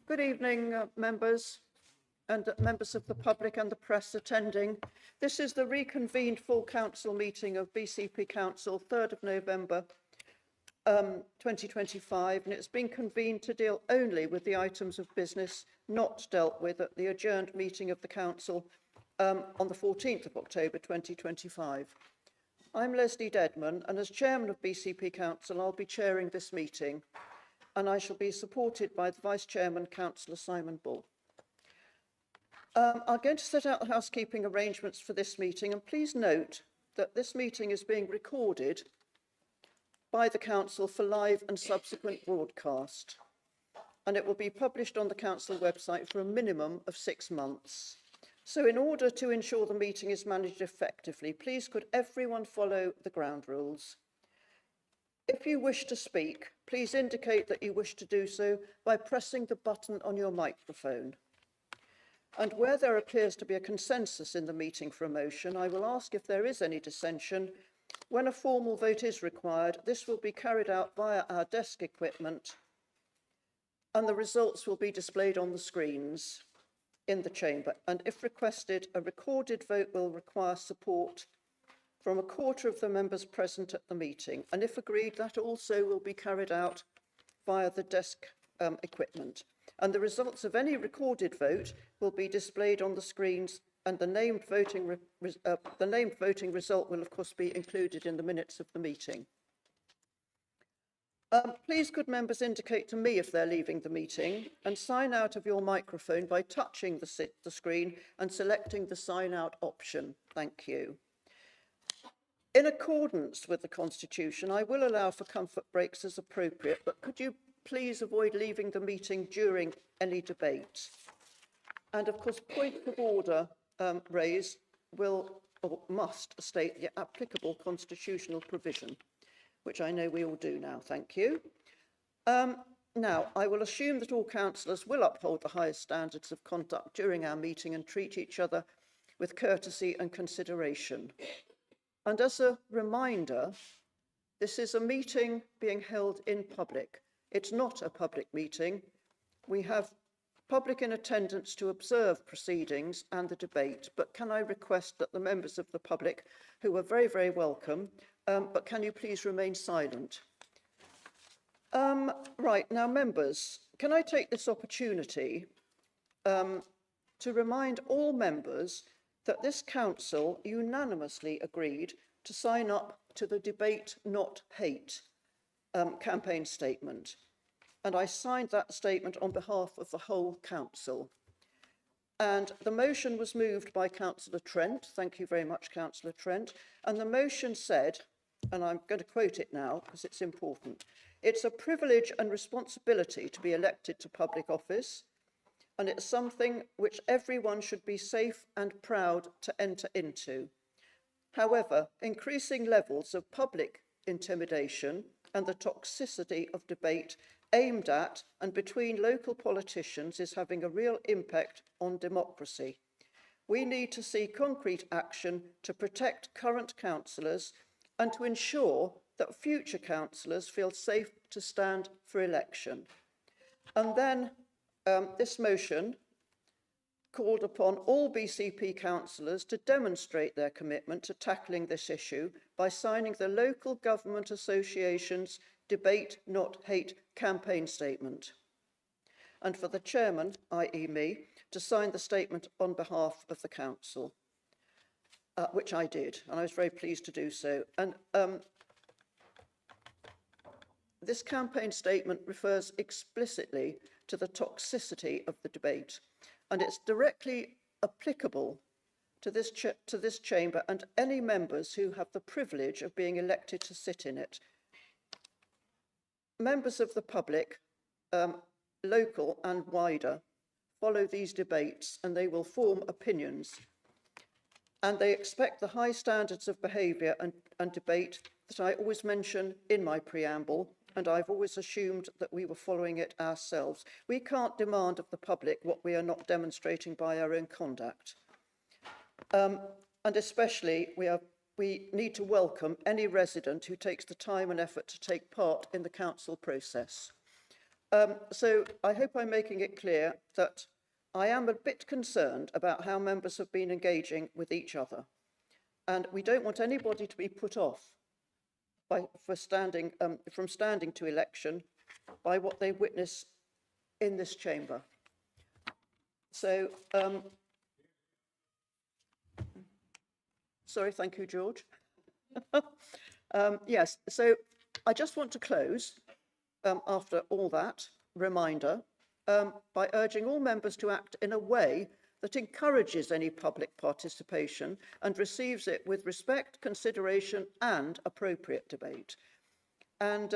Good evening, members and members of the public and the press attending. This is the reconvened full council meeting of BCP Council, 3rd of November 2025, and it's been convened to deal only with the items of business not dealt with at the adjourned meeting of the council on the 14th of October 2025. I'm Leslie Dedman, and as chairman of BCP Council, I'll be chairing this meeting, and I shall be supported by the Vice Chairman, Councillor Simon Bull. I'm going to set out the housekeeping arrangements for this meeting, and please note that this meeting is being recorded by the Council for live and subsequent broadcast, and it will be published on the Council website for a minimum of 6 months. So in order to ensure the meeting is managed effectively, please could everyone follow the ground rules. If you wish to speak, please indicate that you wish to do so by pressing the button on your microphone. And where there appears to be a consensus in the meeting for a motion, I will ask if there is any dissension. When a formal vote is required, this will be carried out via our desk equipment, and the results will be displayed on the screens in the chamber. And if requested, a recorded vote will require support from a quarter of the members present at the meeting. And if agreed, that also will be carried out via the desk equipment. And the results of any recorded vote will be displayed on the screens, and the named voting result will of course be included in the minutes of the meeting. Please could members indicate to me if they're leaving the meeting, and sign out of your microphone by touching the screen and selecting the sign out option. Thank you. In accordance with the Constitution, I will allow for comfort breaks as appropriate, but could you please avoid leaving the meeting during any debate? And of course, point of order raised will or must state the applicable constitutional provision, which I know we all do now. Thank you. Now, I will assume that all councillors will uphold the highest standards of conduct during our meeting and treat each other with courtesy and consideration. And as a reminder, this is a meeting being held in public. It's not a public meeting. We have public in attendance to observe proceedings and the debate, but can I request that the members of the public, who are very, very welcome, but can you please remain silent? Right, now members, can I take this opportunity to remind all members that this council unanimously agreed to sign up to the Debate Not Hate campaign statement. And I signed that statement on behalf of the whole council. And the motion was moved by Councillor Trent. Thank you very much, Councillor Trent. And the motion said, and I'm going to quote it now because it's important, "It's a privilege and responsibility to be elected to public office, and it's something which everyone should be safe and proud to enter into. However, increasing levels of public intimidation and the toxicity of debate aimed at and between local politicians is having a real impact on democracy. We need to see concrete action to protect current councillors and to ensure that future councillors feel safe to stand for election." And then this motion called upon all BCP councillors to demonstrate their commitment to tackling this issue by signing the Local Government Association's Debate Not Hate campaign statement, and for the chairman, i.e. me, to sign the statement on behalf of the council, which I did, and I was very pleased to do so. And this campaign statement refers explicitly to the toxicity of the debate, and it's directly applicable to this chamber and any members who have the privilege of being elected to sit in it. Members of the public, local and wider, follow these debates and they will form opinions. And they expect the high standards of behaviour and debate that I always mention in my preamble, and I've always assumed that we were following it ourselves. We can't demand of the public what we are not demonstrating by our own conduct. And especially we are we need to welcome any resident who takes the time and effort to take part in the council process. So I hope I'm making it clear that I am a bit concerned about how members have been engaging with each other. And we don't want anybody to be put off from standing to election by what they witness in this chamber. So, sorry, thank you, George. Yes, so I just want to close after all that reminder by urging all members to act in a way that encourages any public participation and receives it with respect, consideration and appropriate debate. And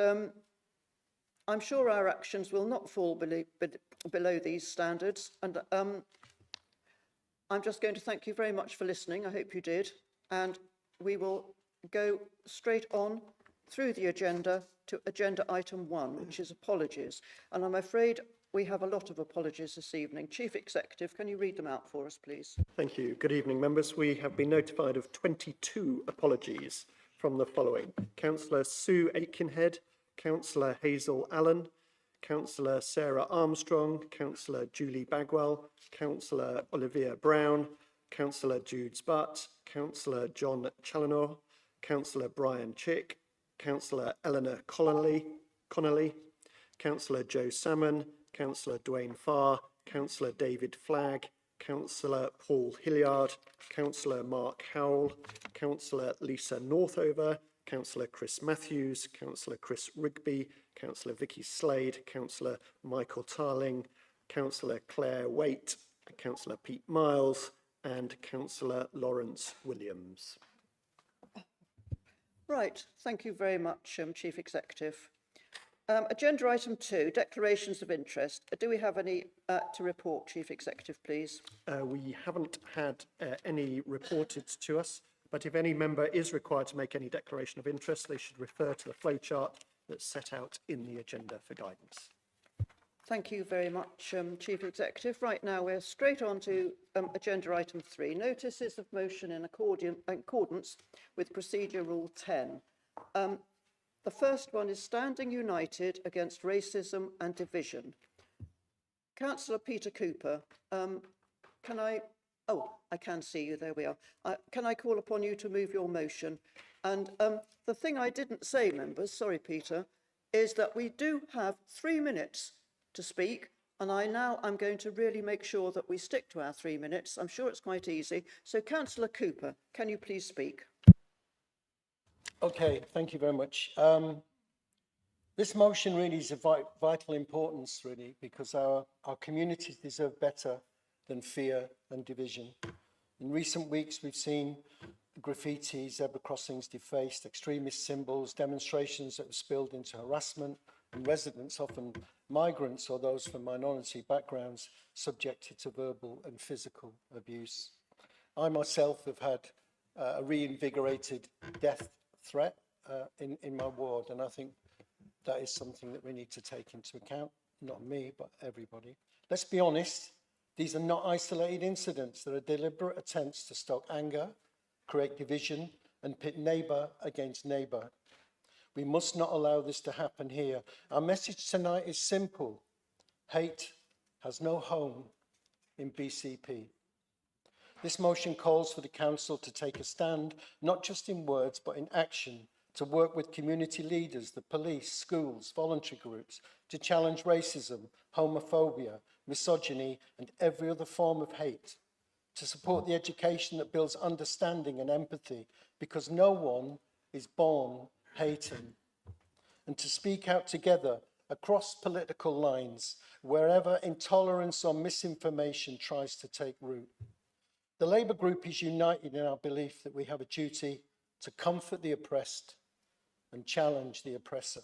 I'm sure our actions will not fall below these standards. And I'm just going to thank you very much for listening. I hope you did. And we will go straight on through the agenda to agenda item 1, which is apologies. And I'm afraid we have a lot of apologies this evening. Chief Executive, can you read them out for us, please? Thank you. Good evening, members. We have been notified of 22 apologies from the following: Councillor Sue Aikenhead, Councillor Hazel Allen, Councillor Sarah Armstrong, Councillor Julie Bagwell, Councillor Olivia Brown, Councillor Jude Butt, Councillor John Challenor, Councillor Brian Chick, Councillor Eleanor Connolly, Councillor Joe Salmon, Councillor Dwayne Farr, Councillor David Flagg, Councillor Paul Hilliard, Councillor Mark Howell, Councillor Lisa Northover, Councillor Chris Matthews, Councillor Chris Rigby, Councillor Vicky Slade, Councillor Michael Tarling, Councillor Claire Waite, Councillor Pete Miles, and Councillor Lawrence Williams. Right, thank you very much, Chief Executive. Agenda item 2, declarations of interest. Do we have any to report, Chief Executive, please? We haven't had any reported to us, but if any member is required to make any declaration of interest, they should refer to the flowchart that's set out in the agenda for guidance. Thank you very much, Chief Executive. Right now, we're straight on to agenda item 3, notices of motion in accordance with Procedure Rule 10. The first one is Standing United Against Racism and Division. Councillor Peter Cooper, can I see you, there we are. Can I call upon you to move your motion? And the thing I didn't say, members, sorry Peter, is that we do have 3 minutes to speak, and I'm going to really make sure that we stick to our 3 minutes. I'm sure it's quite easy. So Councillor Cooper, can you please speak? Okay, thank you very much. This motion really is of vital importance, really, because our communities deserve better than fear and division. In recent weeks, we've seen graffiti, zebra crossings defaced, extremist symbols, demonstrations that have spilled into harassment, and residents, often migrants or those from minority backgrounds, subjected to verbal and physical abuse. I myself have had a reinvigorated death threat in my ward, and I think that is something that we need to take into account. Not me, but everybody. Let's be honest, these are not isolated incidents. There are deliberate attempts to stoke anger, create division, and pit neighbour against neighbour. We must not allow this to happen here. Our message tonight is simple. Hate has no home in BCP. This motion calls for the Council to take a stand, not just in words, but in action, to work with community leaders, the police, schools, voluntary groups, to challenge racism, homophobia, misogyny, and every other form of hate, to support the education that builds understanding and empathy, because no one is born hating, and to speak out together across political lines wherever intolerance or misinformation tries to take root. The Labour Group is united in our belief that we have a duty to comfort the oppressed and challenge the oppressor.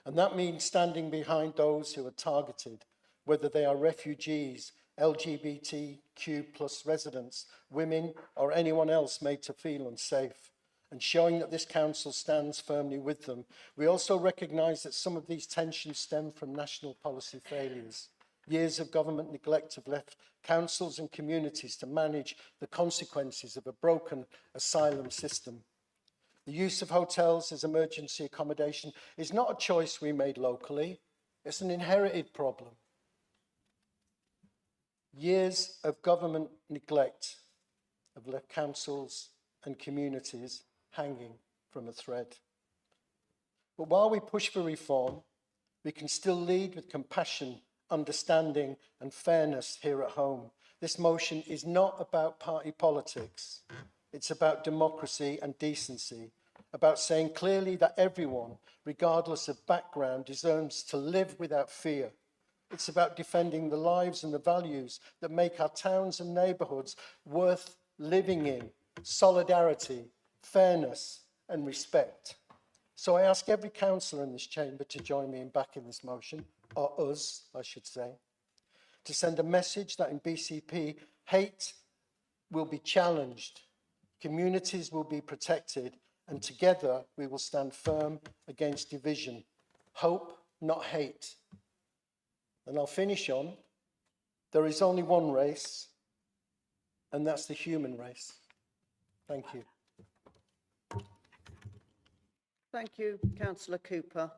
And that means standing behind those who are targeted, whether they are refugees, LGBTQ+ residents, women, or anyone else made to feel unsafe, and showing that this council stands firmly with them. We also recognise that some of these tensions stem from national policy failures. Years of government neglect have left councils and communities to manage the consequences of a broken asylum system. The use of hotels as emergency accommodation is not a choice we made locally, it's an inherited problem. Years of government neglect have left councils and communities hanging from a thread. But while we push for reform, we can still lead with compassion, understanding and fairness here at home. This motion is not about party politics. It's about democracy and decency, about saying clearly that everyone, regardless of background, deserves to live without fear. It's about defending the lives and the values that make our towns and neighbourhoods worth living in, solidarity, fairness and respect. So I ask every councillor in this chamber to join me in backing this motion, or us, I should say, to send a message that in BCP, hate will be challenged, communities will be protected, and together we will stand firm against division. Hope, not hate. And I'll finish on, there is only one race, and that's the human race. Thank you. Thank you, Councillor Cooper.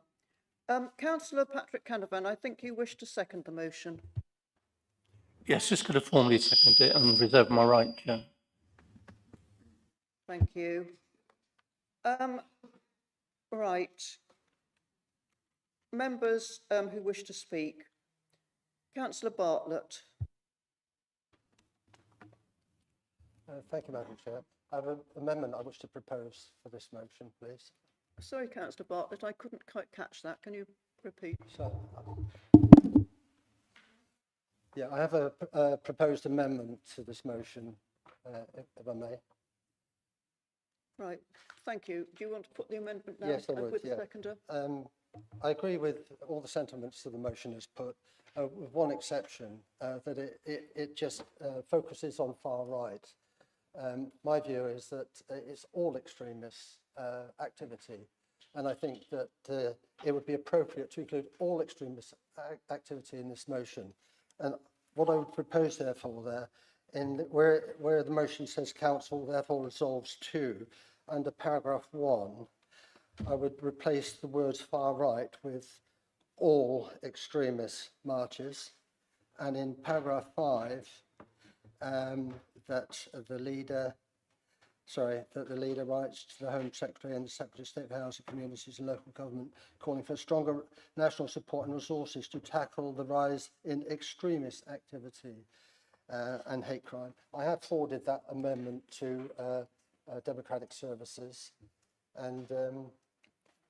Councillor Patrick Canavan, I think you wish to second the motion. Yes, just going to formally second it and reserve my right, Chair. Thank you. Right. Members who wish to speak. Councillor Bartlett. Thank you, Madam Chair. I have an amendment I wish to propose for this motion, please. Sorry, Councillor Bartlett, I couldn't quite catch that. Can you repeat? So, yeah, I have a proposed amendment to this motion, if I may. Right, thank you. Do you want to put the amendment now? Yes, I would, with the yeah. seconder? I agree with all the sentiments that the motion has put, with one exception, that it just focuses on far right. My view is that it's all extremist activity, and I think that it would be appropriate to include all extremist activity in this motion. And what I would propose, therefore, there, in where the motion says council therefore resolves to, under paragraph 1, I would replace the words far right with all extremist marches, and in paragraph 5, that the leader writes to the Home Secretary and the Secretary of State for Housing, Communities and Local Government, calling for stronger national support and resources to tackle the rise in extremist activity and hate crime. I have forwarded that amendment to Democratic Services, and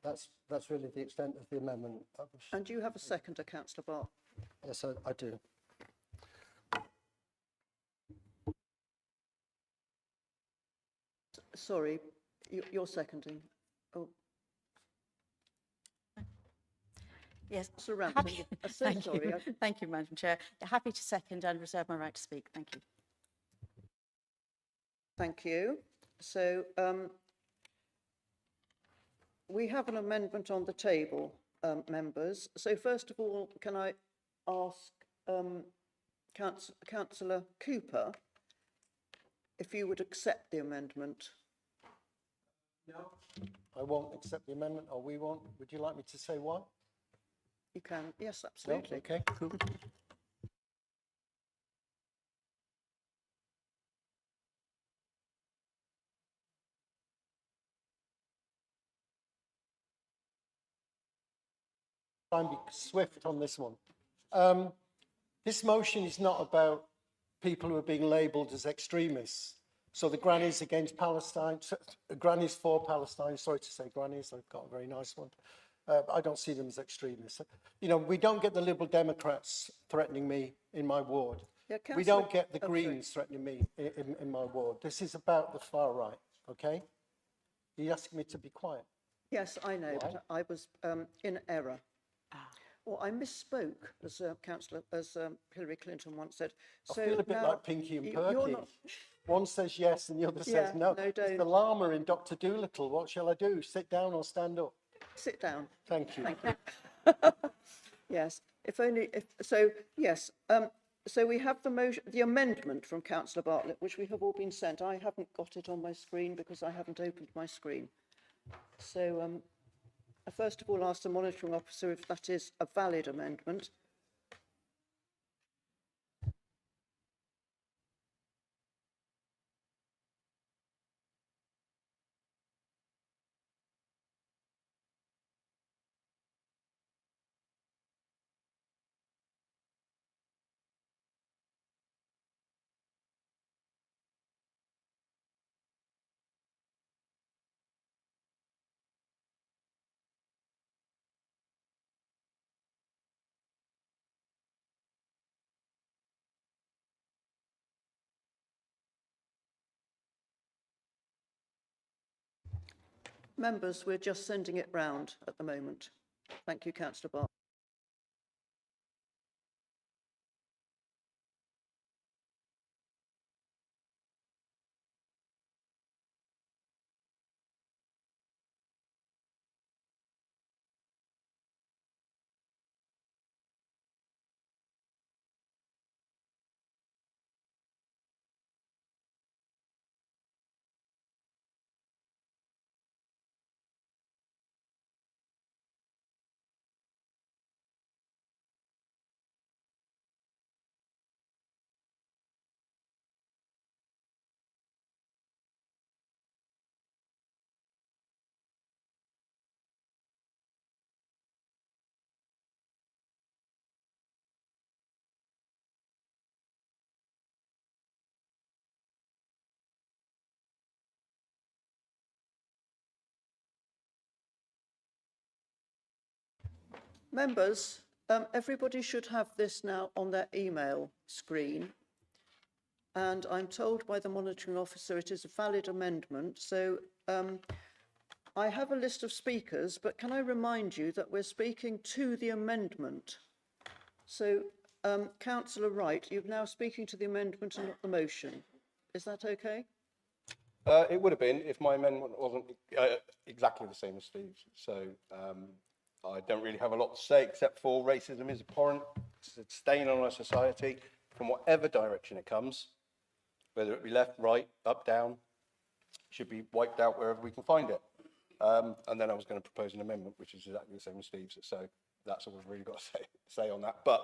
that's really the extent of the amendment. And do you have a seconder, Councillor Bart? Yes, I do. Sorry, you're seconding. Oh. Yes. Surrounding. I'm so Thank sorry. you. Thank you, Madam Chair. Happy to second and reserve my right to speak. Thank you. Thank you. So we have an amendment on the table, members. So first of all, can I ask Councillor Cooper if you would accept the amendment? No, I won't accept the amendment, or we won't. Would you like me to say why? You can. Yes, absolutely. No? Okay, cool. Try and be swift on this one. This motion is not about people who are being labelled as extremists. So the grannies against Palestine, grannies for Palestine, sorry to say grannies, I've got a very nice one. I don't see them as extremists. You know, we don't get the Liberal Democrats threatening me in my ward. Yeah, we don't get the Greens threatening me in my ward. This is about the far right, okay? You're asking me to be quiet. Yes, I know, but I was in error. Or I misspoke, as Hillary Clinton once said. So I feel a bit like Pinky and Perky. One says yes and the other says no. No, It's don't. the llama in Dr. Dolittle. What shall I do? Sit down or stand up? Sit down. Thank you. Thank you. Yes, if only, if, so, yes, so we have the motion, the amendment from councillor Bartlett, which we have all been sent. I haven't got it on my screen because I haven't opened my screen. So, I first of all ask the monitoring officer if that is a valid amendment. Members, we're just sending it round at the moment. Thank you, councillor Bartlett. Members, everybody should have this now on their email screen. And I'm told by the monitoring officer it is a valid amendment. So I have a list of speakers, but can I remind you that we're speaking to the amendment? So councillor Wright, you're now speaking to the amendment and not the motion. Is that okay? It would have been if my amendment wasn't exactly the same as Steve's. So I don't really have a lot to say except for racism is abhorrent. It's a stain on our society from whatever direction it comes, whether it be left, right, up, down, should be wiped out wherever we can find it. And then I was going to propose an amendment, which is exactly the same as Steve's. So that's all we've really got to say on that. But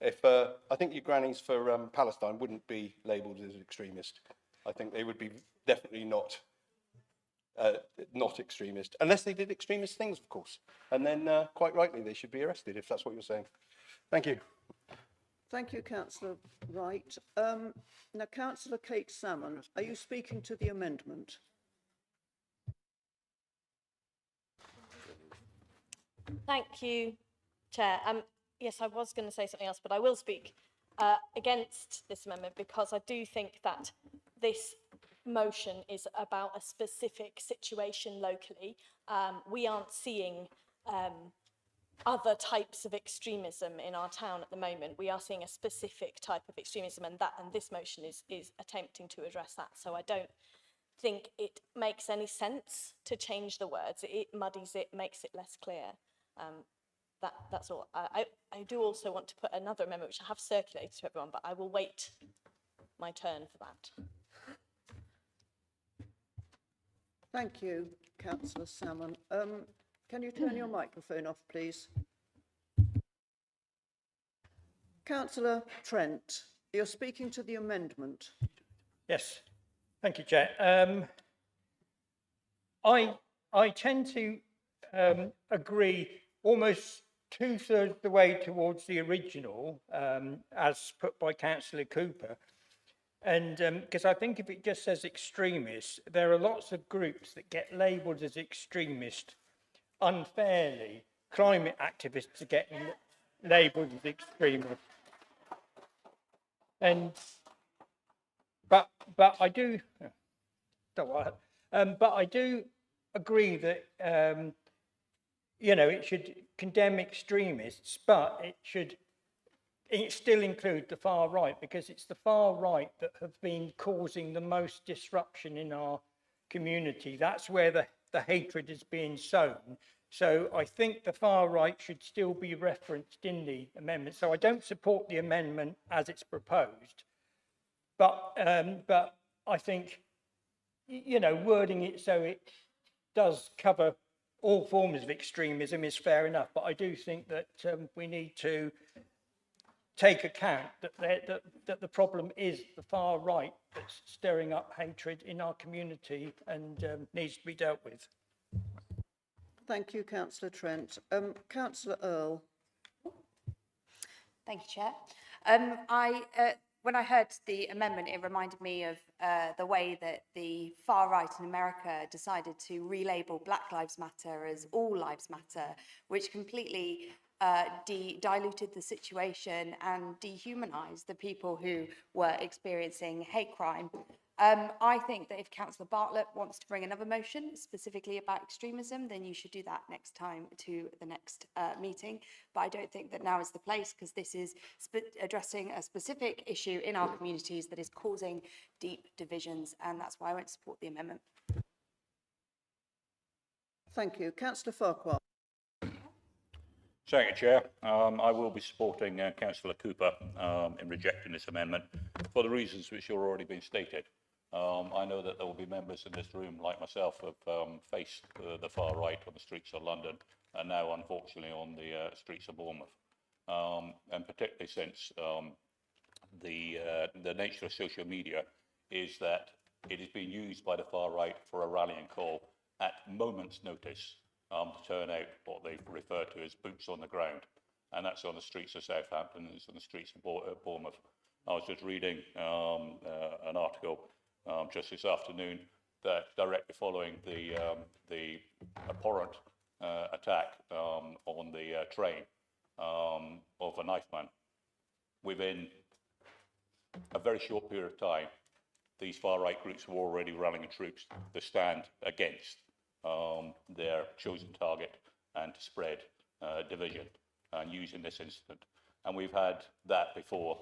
if I think your grannies for Palestine wouldn't be labelled as extremist. I think they would be definitely not extremist, unless they did extremist things, of course. And then quite rightly, they should be arrested, if that's what you're saying. Thank you. Thank you, councillor Wright. Now, councillor Kate Salmon, are you speaking to the amendment? Thank you, Chair. Yes, I was going to say something else, but I will speak against this amendment because I do think that this motion is about a specific situation locally. We aren't seeing other types of extremism in our town at the moment. We are seeing a specific type of extremism, and this motion is attempting to address that. So I don't think it makes any sense to change the words. It muddies it, makes it less clear. That's all. I do also want to put another amendment, which I have circulated to everyone, but I will wait my turn for that. Thank you, councillor Salmon. Can you turn your microphone off, please? Councillor Trent, you're speaking to the amendment. Yes, thank you, Chair. I tend to agree almost 2/3 of the way towards the original, as put by Councillor Cooper. And because I think if it just says extremist, there are lots of groups that get labelled as extremist unfairly. Climate activists are getting labelled as extremist. And but I do but I do agree that you know, it should condemn extremists, but it still include the far right, because it's the far right that have been causing the most disruption in our community. That's where the hatred is being sown. So I think the far right should still be referenced in the amendment. So I don't support the amendment as it's proposed, but I think, you know, wording it so it does cover all forms of extremism is fair enough. But I do think that we need to take account that the problem is the far right that's stirring up hatred in our community and needs to be dealt with. Thank you, Councillor Trent. Councillor Earl. Thank you, Chair. When I heard the amendment, it reminded me of the way that the far right in America decided to relabel Black Lives Matter as All Lives Matter, which completely diluted the situation and dehumanised the people who were experiencing hate crime. I think that if Councillor Bartlett wants to bring another motion specifically about extremism, then you should do that next time to the next meeting. But I don't think that now is the place, because this is addressing a specific issue in our communities that is causing deep divisions, and that's why I won't support the amendment. Thank you. Councillor Farquhar. Thank you, Chair. I will be supporting Councillor Cooper in rejecting this amendment for the reasons which have already been stated. I know that there will be members in this room, like myself, who have faced the far right on the streets of London and now, unfortunately, on the streets of Bournemouth. And particularly since the nature of social media is that it is being used by the far right for a rallying call at moment's notice to turn out what they refer to as boots on the ground. And that's on the streets of Southampton and it's on the streets of Bournemouth. I was just reading an article just this afternoon that directly following the abhorrent attack on the train of a knife man, within a very short period of time, these far-right groups were already rallying troops to stand against their chosen target and to spread division and using this incident. And we've had that before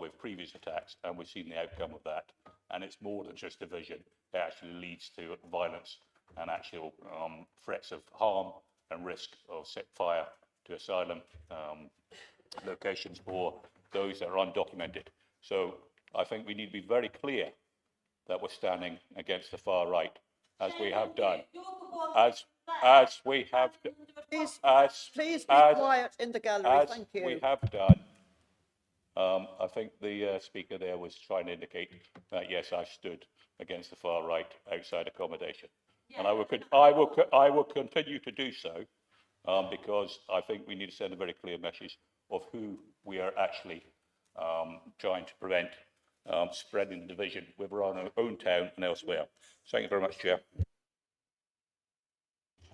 with previous attacks, and we've seen the outcome of that. And it's more than just division. It actually leads to violence and actual threats of harm and risk of set fire to asylum locations for those that are undocumented. So I think we need to be very clear that we're standing against the far right, as we have done. As we have done. Please be quiet in the gallery. Thank you. We have done. I think the speaker there was trying to indicate that, yes, I stood against the far right outside accommodation. And I will continue to do so because I think we need to send a very clear message of who we are actually trying to prevent spreading division within our own town and elsewhere. Thank you very much, Chair.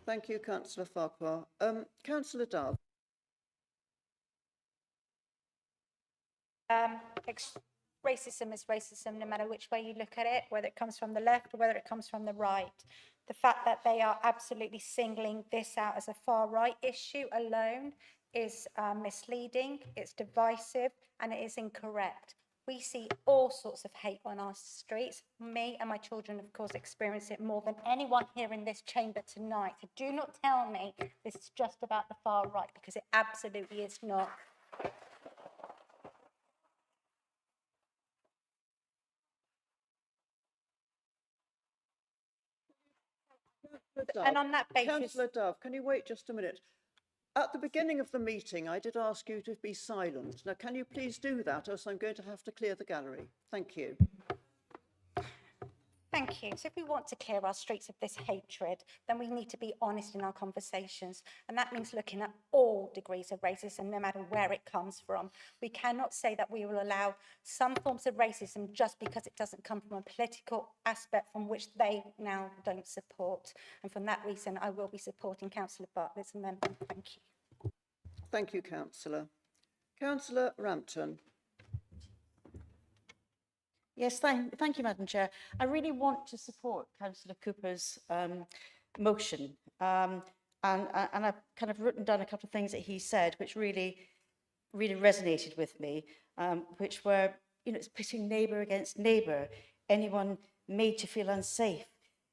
Thank you, Councillor Farquhar. Councillor Dove. Racism is racism no matter which way you look at it, whether it comes from the left or whether it comes from the right. The fact that they are absolutely singling this out as a far right issue alone is misleading, it's divisive, and it is incorrect. We see all sorts of hate on our streets. Me and my children, of course, experience it more than anyone here in this chamber tonight. So do not tell me this is just about the far right, because it absolutely is not. And on that basis... Councillor Dove, can you wait just a minute? At the beginning of the meeting, I did ask you to be silent. Now, can you please do that, or else I'm going to have to clear the gallery. Thank you. Thank you. So if we want to clear our streets of this hatred, then we need to be honest in our conversations. And that means looking at all degrees of racism, no matter where it comes from. We cannot say that we will allow some forms of racism just because it doesn't come from a political aspect from which they now don't support. And for that reason, I will be supporting Councillor Bartlett's amendment. Thank you. Thank you, Councillor. Councillor Rampton. Yes, thank you, Madam Chair. I really want to support Councillor Cooper's motion. And I've kind of written down a couple of things that he said, which really resonated with me, which were, you know, it's pitting neighbour against neighbour. Anyone made to feel unsafe,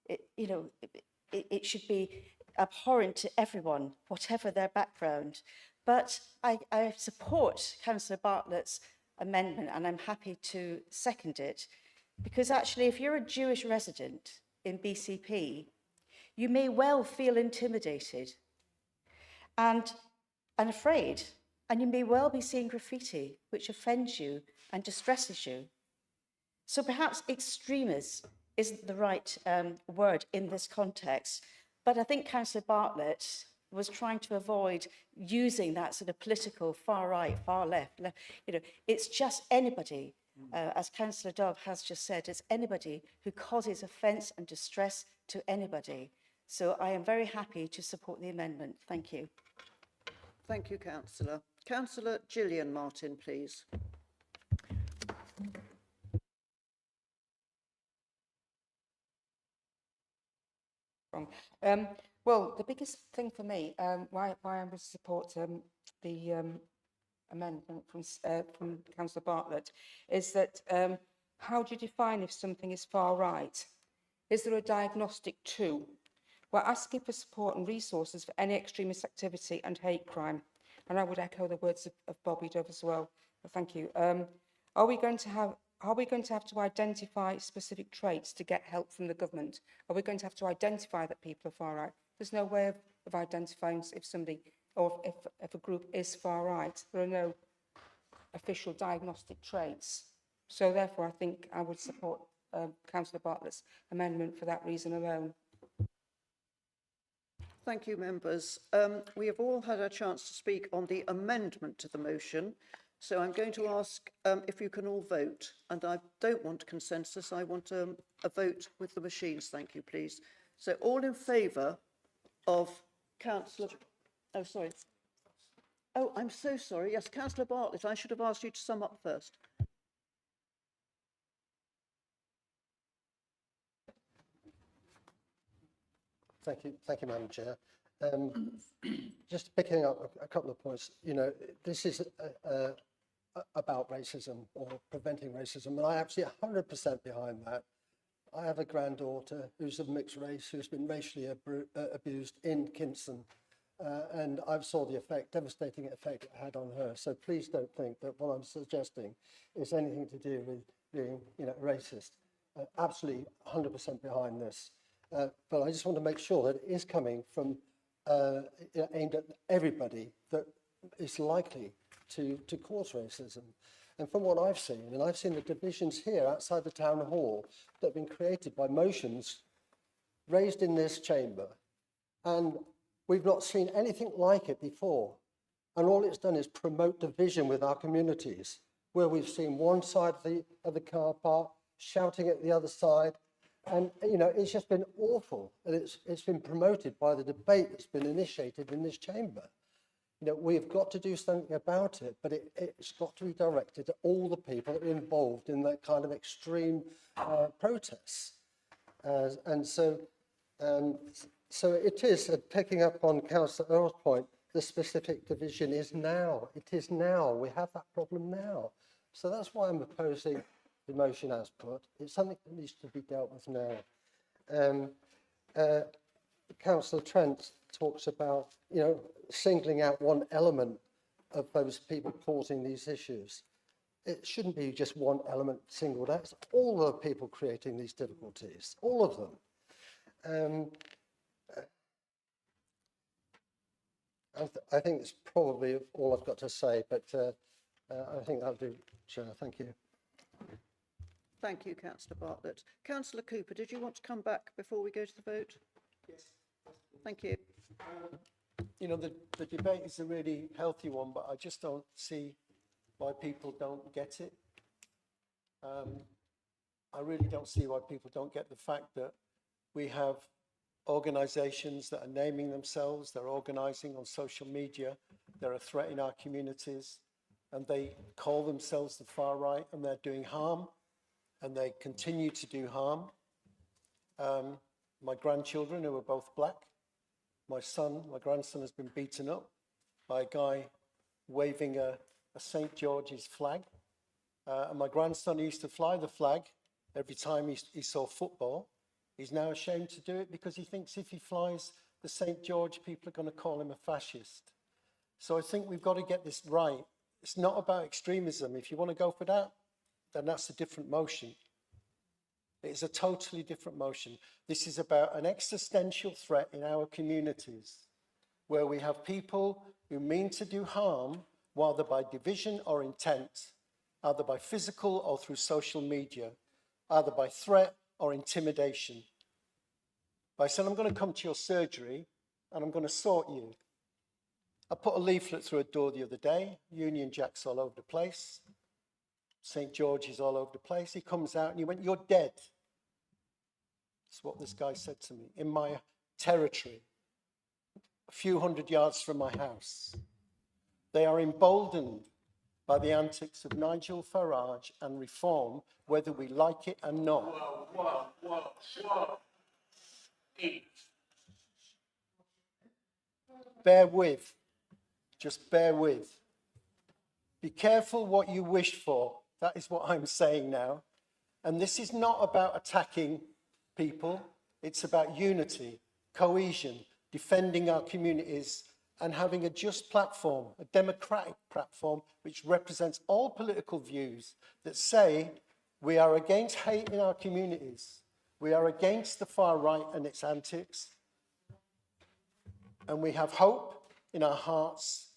it should be abhorrent to everyone, whatever their background. But I support Councillor Bartlett's amendment, and I'm happy to second it, because actually, if you're a Jewish resident in BCP, you may well feel intimidated and afraid, and you may well be seeing graffiti which offends you and distresses you. So perhaps extremist isn't the right word in this context, but I think Councillor Bartlett was trying to avoid using that sort of political far right, far left. You know, it's just anybody, as Councillor Dove has just said, it's anybody who causes offence and distress to anybody. So I am very happy to support the amendment. Thank you. Thank you, Councillor. Councillor Gillian Martin, please. Well, the biggest thing for me, why I would support the amendment from Councillor Bartlett, is that how do you define if something is far right? Is there a diagnostic tool? We're asking for support and resources for any extremist activity and hate crime, and I would echo the words of Bobby Dove as well. Thank you. Are we going to have to identify specific traits to get help from the government? Are we going to have to identify that people are far right? There's no way of identifying if somebody or if a group is far right. There are no official diagnostic traits. So therefore, I think I would support Councillor Bartlett's amendment for that reason alone. Thank you, members. We have all had a chance to speak on the amendment to the motion. So I'm going to ask if you can all vote, and I don't want consensus, I want a vote with the machines, thank you, please. So all in favour of Councillor... Oh, sorry. Oh, I'm so sorry. Yes, Councillor Bartlett, I should have asked you to sum up first. Thank you, Madam Chair. Just picking up a couple of points, you know, this is about racism or preventing racism, and I absolutely 100% behind that. I have a granddaughter who's of mixed race who's been racially abused in Kinston, and I saw the devastating effect it had on her. So please don't think that what I'm suggesting is anything to do with being, you know, racist. Absolutely 100% behind this. But I just want to make sure that it is coming from aimed at everybody that is likely to cause racism. And from what I've seen, and I've seen the divisions here outside the town hall that have been created by motions raised in this chamber, and we've not seen anything like it before. And all it's done is promote division with our communities, where we've seen one side of the car park shouting at the other side. And, you know, it's just been awful. And it's been promoted by the debate that's been initiated in this chamber. You know, we've got to do something about it, but it's got to be directed at all the people that are involved in that kind of extreme protests. And so it is, picking up on Councillor Earl's point, the specific division is now. It is now. We have that problem now. So that's why I'm opposing the motion as put. It's something that needs to be dealt with now. Councillor Trent talks about, you know, singling out one element of those people causing these issues. It shouldn't be just one element singled out. It's all the people creating these difficulties, all of them. I think it's probably all I've got to say, but I think that'll do, Chair. Thank you. Thank you, Councillor Bartlett. Councillor Cooper, did you want to come back before we go to the vote? Yes. Thank you. You know, the debate is a really healthy one, but I just don't see why people don't get it. I really don't see why people don't get the fact that we have organisations that are naming themselves, they're organising on social media, they're a threat in our communities, and they call themselves the far right, and they're doing harm, and they continue to do harm. My grandchildren, who are both black, my grandson has been beaten up by a guy waving a St. George's flag. And my grandson used to fly the flag every time he saw football. He's now ashamed to do it because he thinks if he flies the St. George people are going to call him a fascist. So I think we've got to get this right. It's not about extremism. If you want to go for that, then that's a different motion. It's a totally different motion. This is about an existential threat in our communities, where we have people who mean to do harm, whether by division or intent, either by physical or through social media, either by threat or intimidation. By saying, I'm going to come to your surgery and I'm going to sort you. I put a leaflet through a door the other day, Union Jack's all over the place, St. George is all over the place. He comes out and he went, you're dead. That's what this guy said to me, in my territory, a few hundred yards from my house. They are emboldened by the antics of Nigel Farage and Reform, whether we like it or not. Whoa. Bear with, just bear with. Be careful what you wish for. That is what I'm saying now. And this is not about attacking people. It's about unity, cohesion, defending our communities, and having a just platform, a democratic platform, which represents all political views that say we are against hate in our communities. We are against the far right and its antics. And we have hope in our hearts,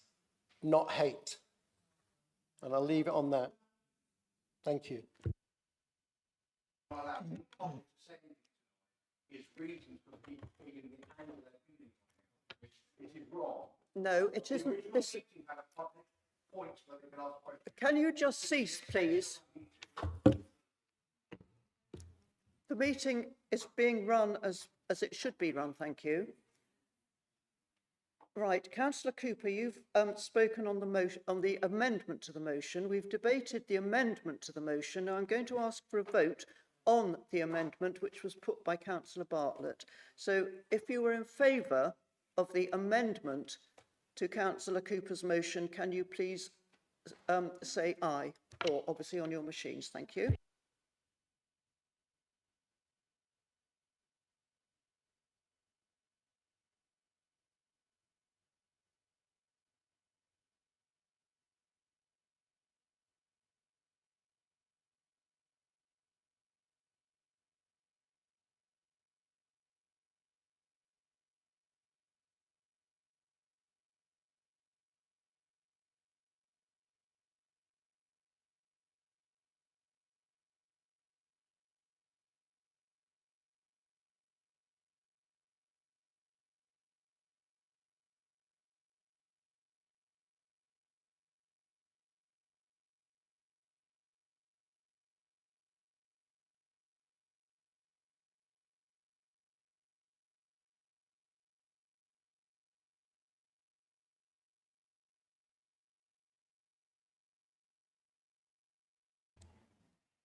not hate. And I'll leave it on that. Thank you. No, it isn't. This... Can you just cease, please? The meeting is being run as it should be run, thank you. Right, Councillor Cooper, you've spoken on the motion, on the amendment to the motion. We've debated the amendment to the motion. Now I'm going to ask for a vote on the amendment which was put by Councillor Bartlett. So if you were in favour of the amendment to Councillor Cooper's motion, can you please say aye, or obviously on your machines, thank you.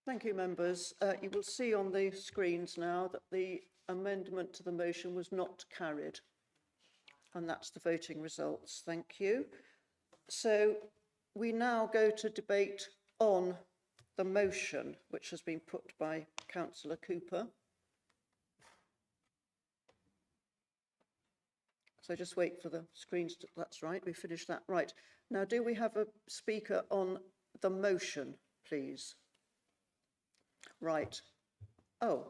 Thank you, members. You will see on the screens now that the amendment to the motion was not carried. And that's the voting results. Thank you. So we now go to debate on the motion, which has been put by Councillor Cooper. So just wait for the screens to, that's right, we finished that. Right. Now, do we have a speaker on the motion, please? Right. Oh,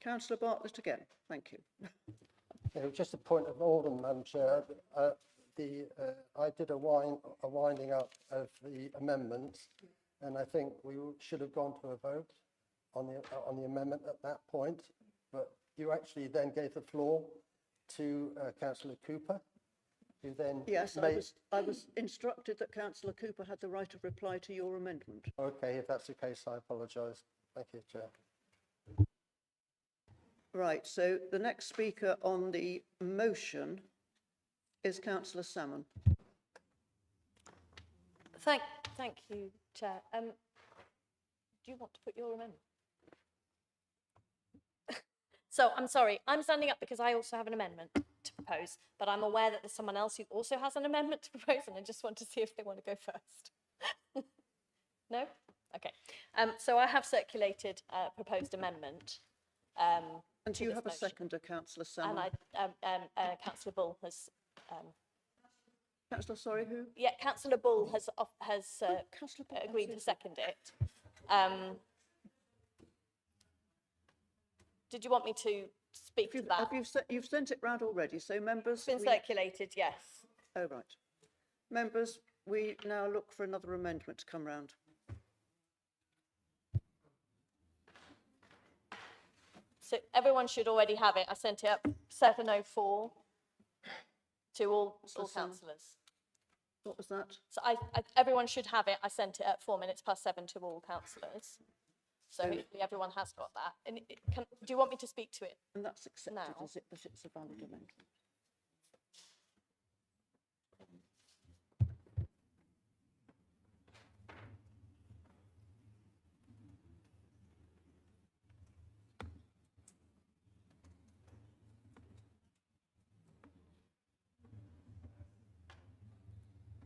Councillor Bartlett again. Thank you. Just a point of order, Madam Chair. I did a winding up of the amendments, and I think we should have gone to a vote on the amendment at that point. But you actually then gave the floor to Councillor Cooper, who then yes, I was instructed that Councillor Cooper had the right of reply to your amendment. Okay, if that's the case, I apologise. Thank you, Chair. Right, so the next speaker on the motion is Councillor Salmon. Thank you, Chair. Do you want to put your amendment? So I'm sorry, I'm standing up because I also have an amendment to propose, but I'm aware that there's someone else who also has an amendment to propose, and I just want to see if they want to go first. No? Okay. So I have circulated a proposed amendment And do to you this have a motion. seconder, Councillor Salmon? And Councillor Bull has, Councillor, sorry, who? yeah, Councillor Bull has Councillor Bull, agreed to absolutely. second it. Did you want me to speak to that? You've sent it round already, so members. It's been circulated, yes. Oh, right. Members, we now look for another amendment to come round. So everyone should already have it. I sent it up 7:04 to all councillors. What was that? So everyone should have it. I sent it at 7:04 to all councillors. So hopefully everyone has got that. And do you want me to speak to it? And that's accepted, Now. is it, that it's a valid amendment?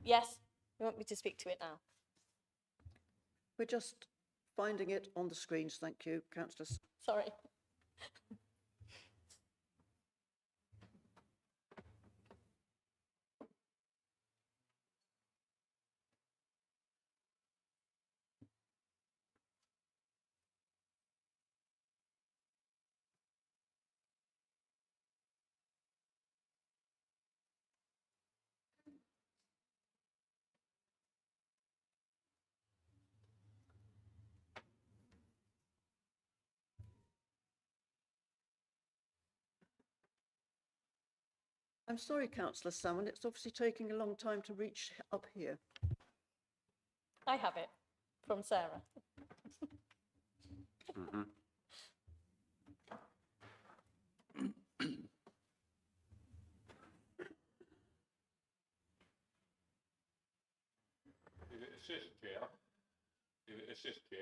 Yes? You want me to speak to it now? We're just finding it on the screens, thank you, councillors. Sorry. I'm sorry, Councillor Salmon, it's obviously taking a long time to reach up here. I have it from Sarah. If it assists Chair,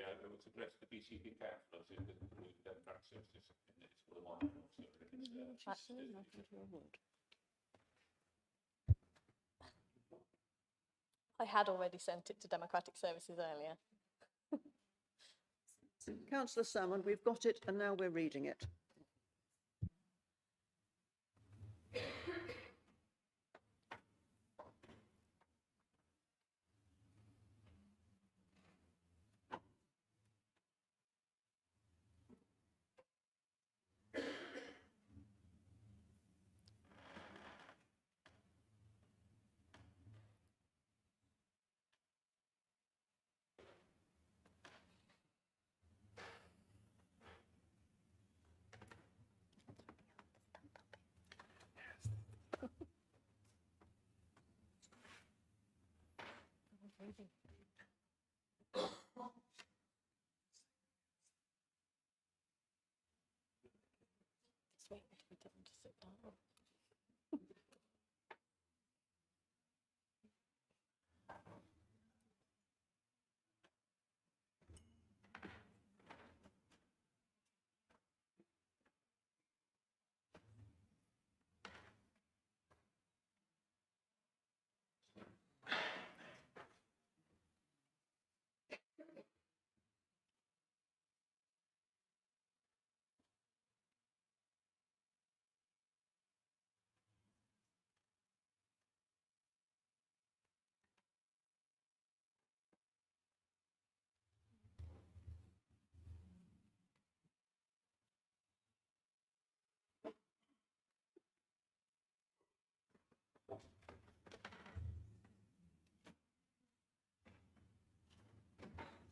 it was addressed to BCP Council, so it doesn't include democratic services, and it's for the monitoring officer. I had already sent it to Democratic Services earlier. Councillor Salmon, we've got it and now we're reading it. Just wait until we tell them to sit down.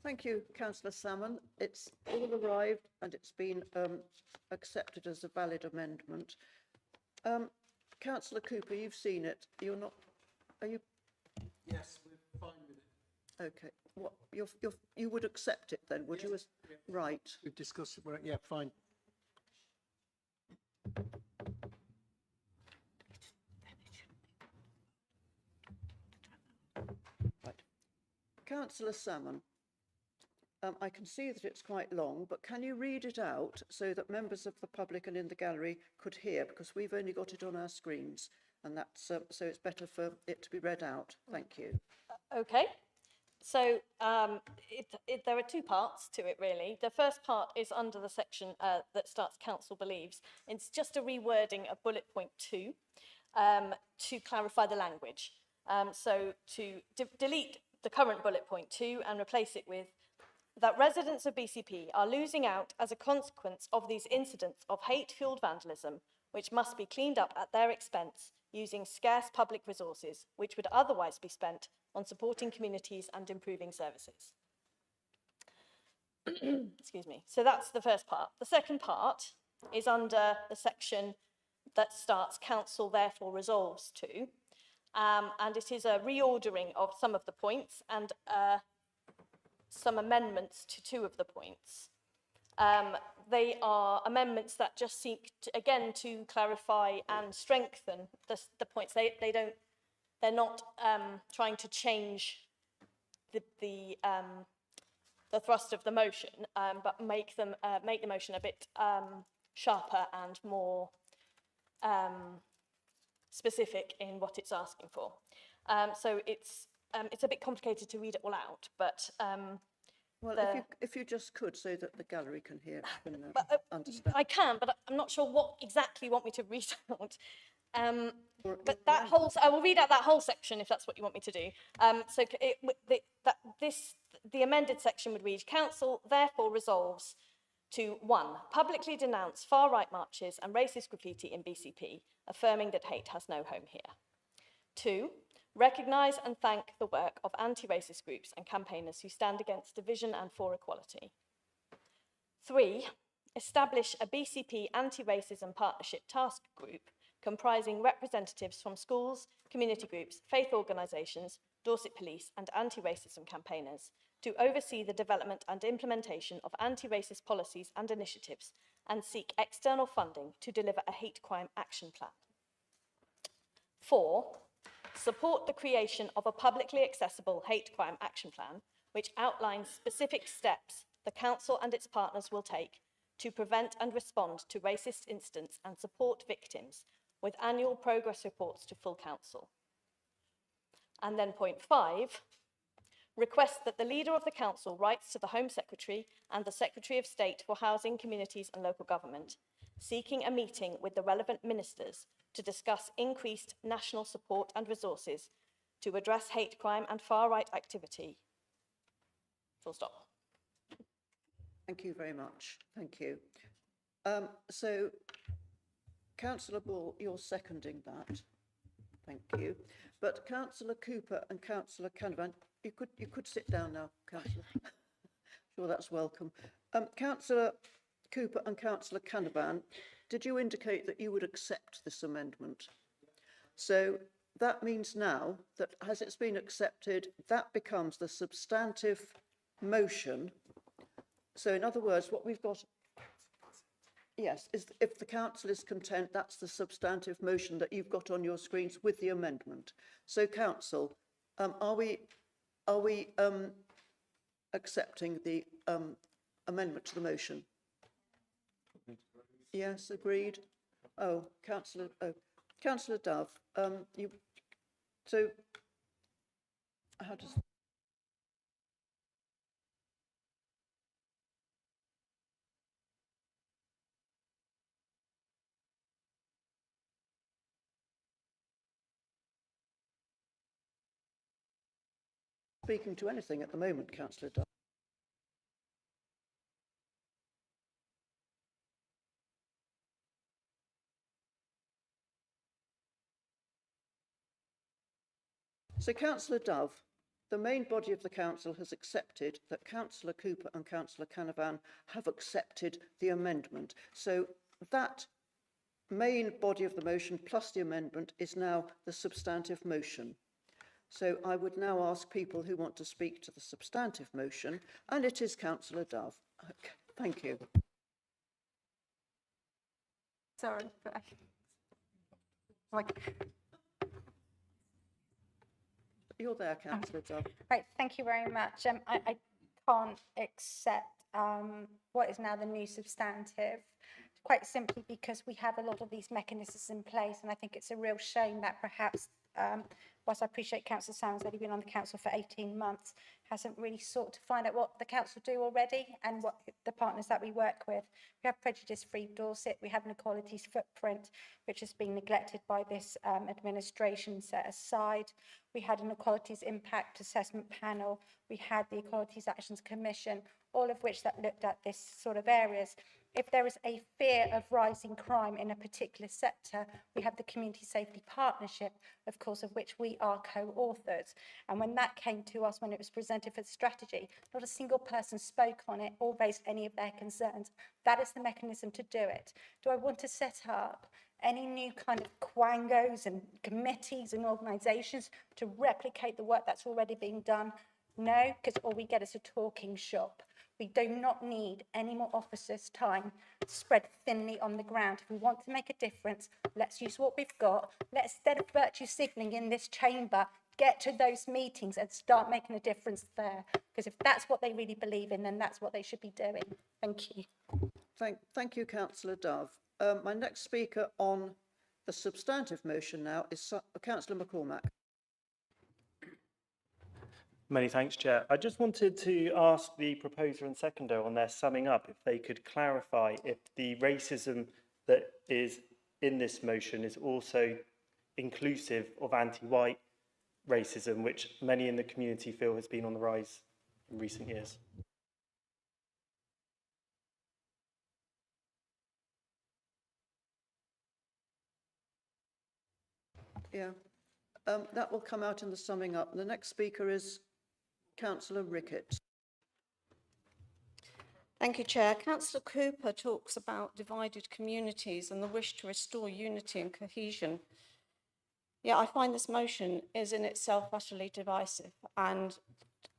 Thank you, Councillor Salmon. It's all arrived and it's been accepted as a valid amendment. Councillor Cooper, you've seen it. You're not, are you? Yes, we're fine with it. Okay. What, you would accept it then, would you? As, right. We've discussed it. Yeah, fine. Right. Councillor Salmon, I can see that it's quite long, but can you read it out so that members of the public and in the gallery could hear, because we've only got it on our screens, and that's so it's better for it to be read out. Thank you. Okay. There are two parts to it, really. The first part is under the section that starts council believes. It's just a rewording of bullet point 2 to clarify the language. So to delete the current bullet point 2 and replace it with that residents of BCP are losing out as a consequence of these incidents of hate-fueled vandalism, which must be cleaned up at their expense using scarce public resources, which would otherwise be spent on supporting communities and improving services. Excuse me. So that's the first part. The second part is under the section that starts council therefore resolves to, and it is a reordering of some of the points and some amendments to 2 of the points. They are amendments that just seek to, again, to clarify and strengthen the points. They're not trying to change the thrust of the motion, but make the motion a bit sharper and more specific in what it's asking for. So it's a bit complicated to read it all out, but well, if you just could, so that the gallery can hear, understand. I can, but I'm not sure what exactly you want me to read out. But that whole, I will read out that whole section if that's what you want me to do. The amended section would read: Council therefore resolves to 1. Publicly denounce far-right marches and racist graffiti in BCP, affirming that hate has no home here. 2. Recognise and thank the work of anti-racist groups and campaigners who stand against division and for equality. 3. Establish a BCP anti-racism partnership task group comprising representatives from schools, community groups, faith organisations, Dorset Police and anti-racism campaigners to oversee the development and implementation of anti-racist policies and initiatives and seek external funding to deliver a hate crime action plan. 4. Support the creation of a publicly accessible hate crime action plan, which outlines specific steps the Council and its partners will take to prevent and respond to racist incidents and support victims, with annual progress reports to full Council. And then point 5, request that the leader of the Council writes to the Home Secretary and the Secretary of State for Housing, Communities and Local Government, seeking a meeting with the relevant ministers to discuss increased national support and resources to address hate crime and far-right activity. Full stop. Thank you very much. Thank you. So, Councillor Ball, you're seconding that. Thank you. But Councillor Cooper and Councillor Canavan, you could sit down now, Councillor. Sure, that's welcome. Councillor Cooper and Councillor Canavan, did you indicate that you would accept this amendment? So that means now that as it's been accepted, that becomes the substantive motion. So in other words, what we've got, yes, is if the council is content, that's the substantive motion that you've got on your screens with the amendment. So council, are we accepting the amendment to the motion? Yes, agreed. Oh, Councillor Dove, so how does... Speaking to anything at the moment, Councillor Dove. So, Councillor Dove, the main body of the council has accepted that Councillor Cooper and Councillor Canavan have accepted the amendment. So that main body of the motion plus the amendment is now the substantive motion. So I would now ask people who want to speak to the substantive motion, and it is Councillor Dove. Okay, thank you. Sorry. You're there, Councillor Dove. Right, thank you very much. I can't accept what is now the new substantive, quite simply because we have a lot of these mechanisms in place, and I think it's a real shame that perhaps whilst I appreciate Councillor Salmon's only been on the council for 18 months, hasn't really sought to find out what the council do already and what the partners that we work with. We have prejudice-free Dorset, we have an equalities footprint, which has been neglected by this administration, set aside. We had an equalities impact assessment panel, we had the Equalities Actions Commission, all of which that looked at this sort of areas. If there is a fear of rising crime in a particular sector, we have the Community Safety Partnership, of course, of which we are co-authors. And when that came to us, when it was presented for the strategy, not a single person spoke on it or raised any of their concerns. That is the mechanism to do it. Do I want to set up any new kind of quangos and committees and organisations to replicate the work that's already being done? No, because all we get is a talking shop. We do not need any more officers' time spread thinly on the ground. If we want to make a difference, let's use what we've got. Let's, instead of virtue signalling in this chamber, get to those meetings and start making a difference there. Because if that's what they really believe in, then that's what they should be doing. Thank you. Thank you, Councillor Dove. My next speaker on the substantive motion now is Councillor McCormack. Many thanks, Chair. I just wanted to ask the proposer and seconder on their summing up if they could clarify if the racism that is in this motion is also inclusive of anti-white racism, which many in the community feel has been on the rise in recent years. Yeah, that will come out in the summing up. The next speaker is Councillor Rickett. Thank you, Chair. Councillor Cooper talks about divided communities and the wish to restore unity and cohesion. Yeah, I find this motion is in itself utterly divisive, and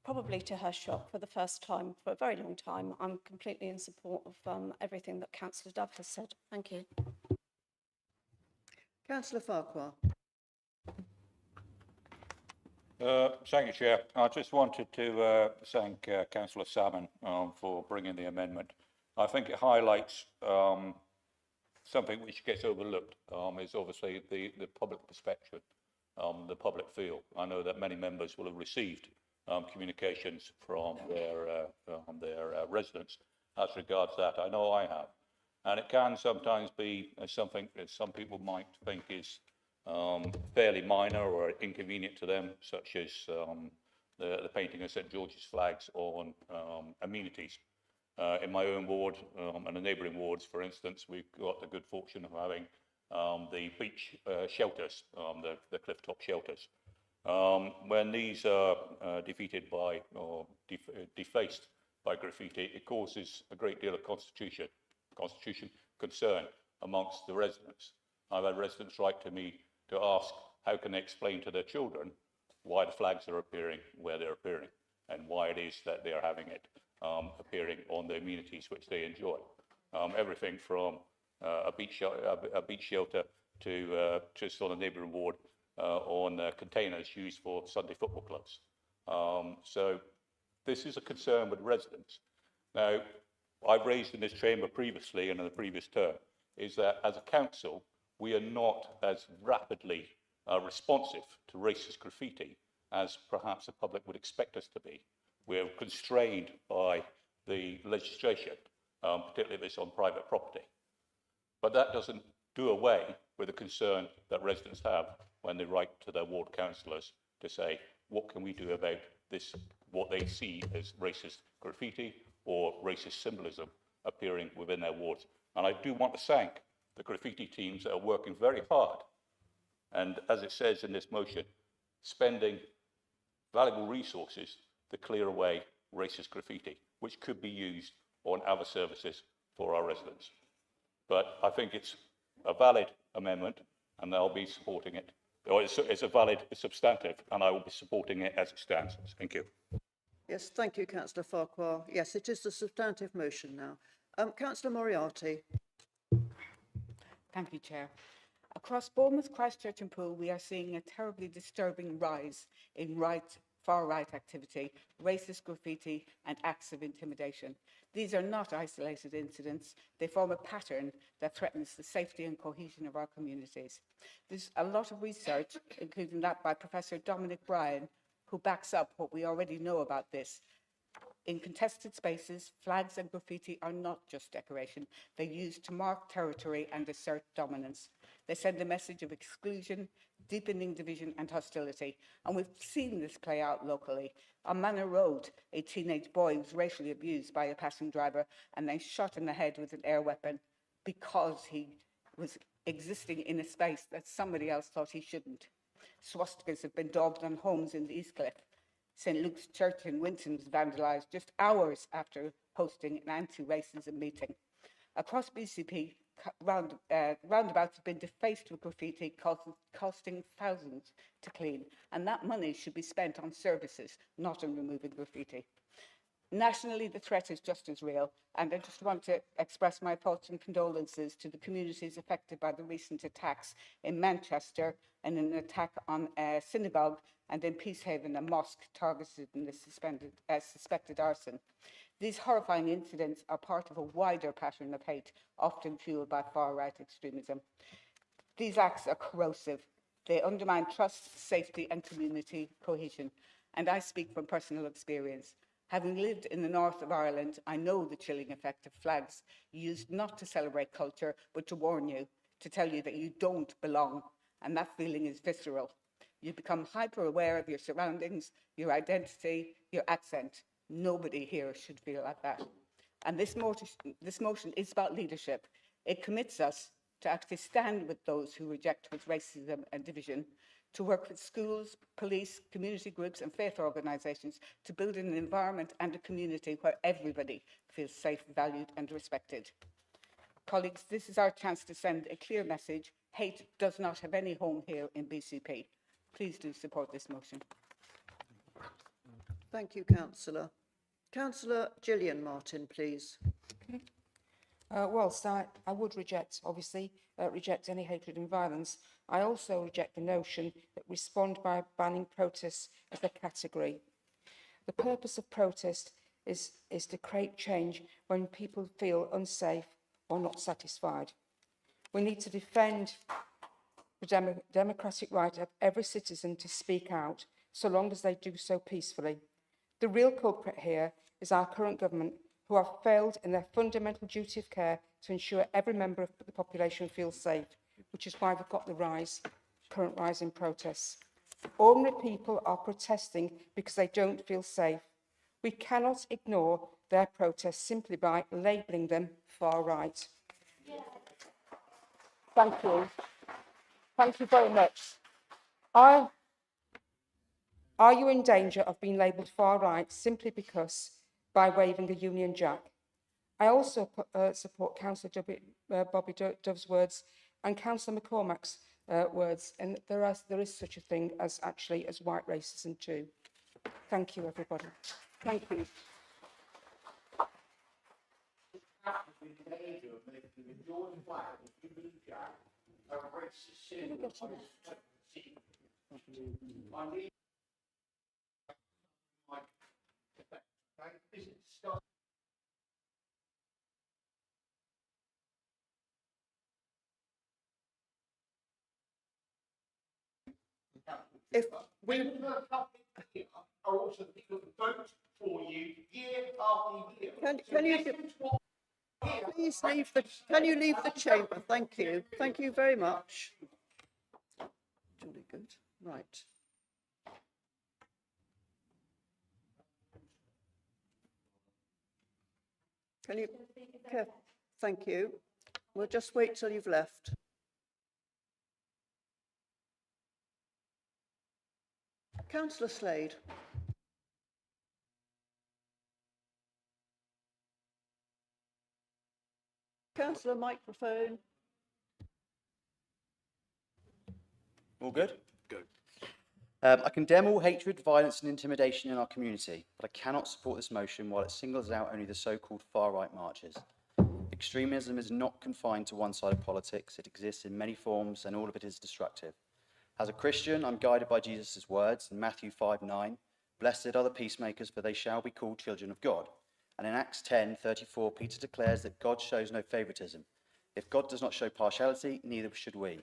probably to her shock for the first time for a very long time, I'm completely in support of everything that Councillor Dove has said. Thank you. Councillor Farquhar. Thank you, Chair. I just wanted to thank Councillor Salmon for bringing the amendment. I think it highlights something which gets overlooked, is obviously the public perspective, the public feel. I know that many members will have received communications from their residents as regards that. I know I have. And it can sometimes be something that some people might think is fairly minor or inconvenient to them, such as the painting of St George's flags on amenities. In my own ward and the neighbouring wards, for instance, we've got the good fortune of having the beach shelters, the cliff-top shelters. When these are defeated by or defaced by graffiti, it causes a great deal of constitution concern amongst the residents. I've had residents write to me to ask how can they explain to their children why the flags are appearing where they're appearing and why it is that they are having it appearing on the amenities which they enjoy. Everything from a beach shelter to just on a neighbouring ward on containers used for Sunday football clubs. So this is a concern with residents. Now, I've raised in this chamber previously and in the previous term is that as a council, we are not as rapidly responsive to racist graffiti as perhaps the public would expect us to be. We're constrained by the legislation, particularly if it's on private property. But that doesn't do away with the concern that residents have when they write to their ward councillors to say, what can we do about this, what they see as racist graffiti or racist symbolism appearing within their wards. And I do want to thank the graffiti teams that are working very hard, and as it says in this motion, spending valuable resources to clear away racist graffiti, which could be used on other services for our residents. But I think it's a valid amendment, and I'll be supporting it. Or it's a valid, substantive, and I will be supporting it as it stands. Thank you. Yes, thank you, Councillor Farquhar. Yes, it is the substantive motion now. Councillor Moriarty. Thank you, Chair. Across Bournemouth, Christchurch and Poole, we are seeing a terribly disturbing rise in far-right activity, racist graffiti, and acts of intimidation. These are not isolated incidents. They form a pattern that threatens the safety and cohesion of our communities. There's a lot of research, including that by Professor Dominic Bryan, who backs up what we already know about this. In contested spaces, flags and graffiti are not just decoration. They're used to mark territory and assert dominance. They send a message of exclusion, deepening division and hostility. And we've seen this play out locally. On Manor Road, a teenage boy was racially abused by a passing driver and then shot in the head with an air weapon because he was existing in a space that somebody else thought he shouldn't. Swastikas have been daubed on homes in the Eastcliff. St. Luke's Church in Winton was vandalised just hours after hosting an anti-racism meeting. Across BCP, roundabouts have been defaced with graffiti costing thousands to clean, and that money should be spent on services, not on removing graffiti. Nationally, the threat is just as real, and I just want to express my thoughts and condolences to the communities affected by the recent attacks in Manchester and an attack on a synagogue, and in Peacehaven, a mosque targeted in the suspected arson. These horrifying incidents are part of a wider pattern of hate, often fueled by far-right extremism. These acts are corrosive. They undermine trust, safety, and community cohesion. And I speak from personal experience. Having lived in the north of Ireland, I know the chilling effect of flags used not to celebrate culture, but to warn you, to tell you that you don't belong. And that feeling is visceral. You become hyper-aware of your surroundings, your identity, your accent. Nobody here should feel like that. And this motion is about leadership. It commits us to actually stand with those who reject with racism and division, to work with schools, police, community groups and faith organisations to build an environment and a community where everybody feels safe, valued and respected. Colleagues, this is our chance to send a clear message. Hate does not have any home here in BCP. Please do support this motion. Thank you, Councillor. Councillor Gillian Martin, please. Whilst I would reject, obviously, reject any hatred and violence, I also reject the notion that respond by banning protests as a category. The purpose of protest is to create change when people feel unsafe or not satisfied. We need to defend the democratic right of every citizen to speak out, so long as they do so peacefully. The real culprit here is our current government, who have failed in their fundamental duty of care to ensure every member of the population feels safe, which is why we've got the current rise in protests. Ordinary people are protesting because they don't feel safe. We cannot ignore their protests simply by labelling them far right. Yeah. Thank you. Thank you very much. Are you in danger of being labelled far right simply because by waving a Union Jack? I also support Councillor Bobby Dove's words and Councillor McCormack's words, and there is such a thing as white racism too. Thank you, everybody. Thank you. If we are also people who vote for you year after year. can you please leave the chamber? Thank you. Thank you very much. Jolly good. Right. Can you? Thank you. We'll just wait till you've left. Councillor Slade. Councillor, microphone. All good? Good. I condemn all hatred, violence and intimidation in our community, but I cannot support this motion while it singles out only the so-called far-right marches. Extremism is not confined to one side of politics. It exists in many forms and all of it is destructive. As a Christian, I'm guided by Jesus' words in Matthew 5:9, Blessed are the peacemakers, for they shall be called children of God. And in Acts 10:34, Peter declares that God shows no favoritism. If God does not show partiality, neither should we.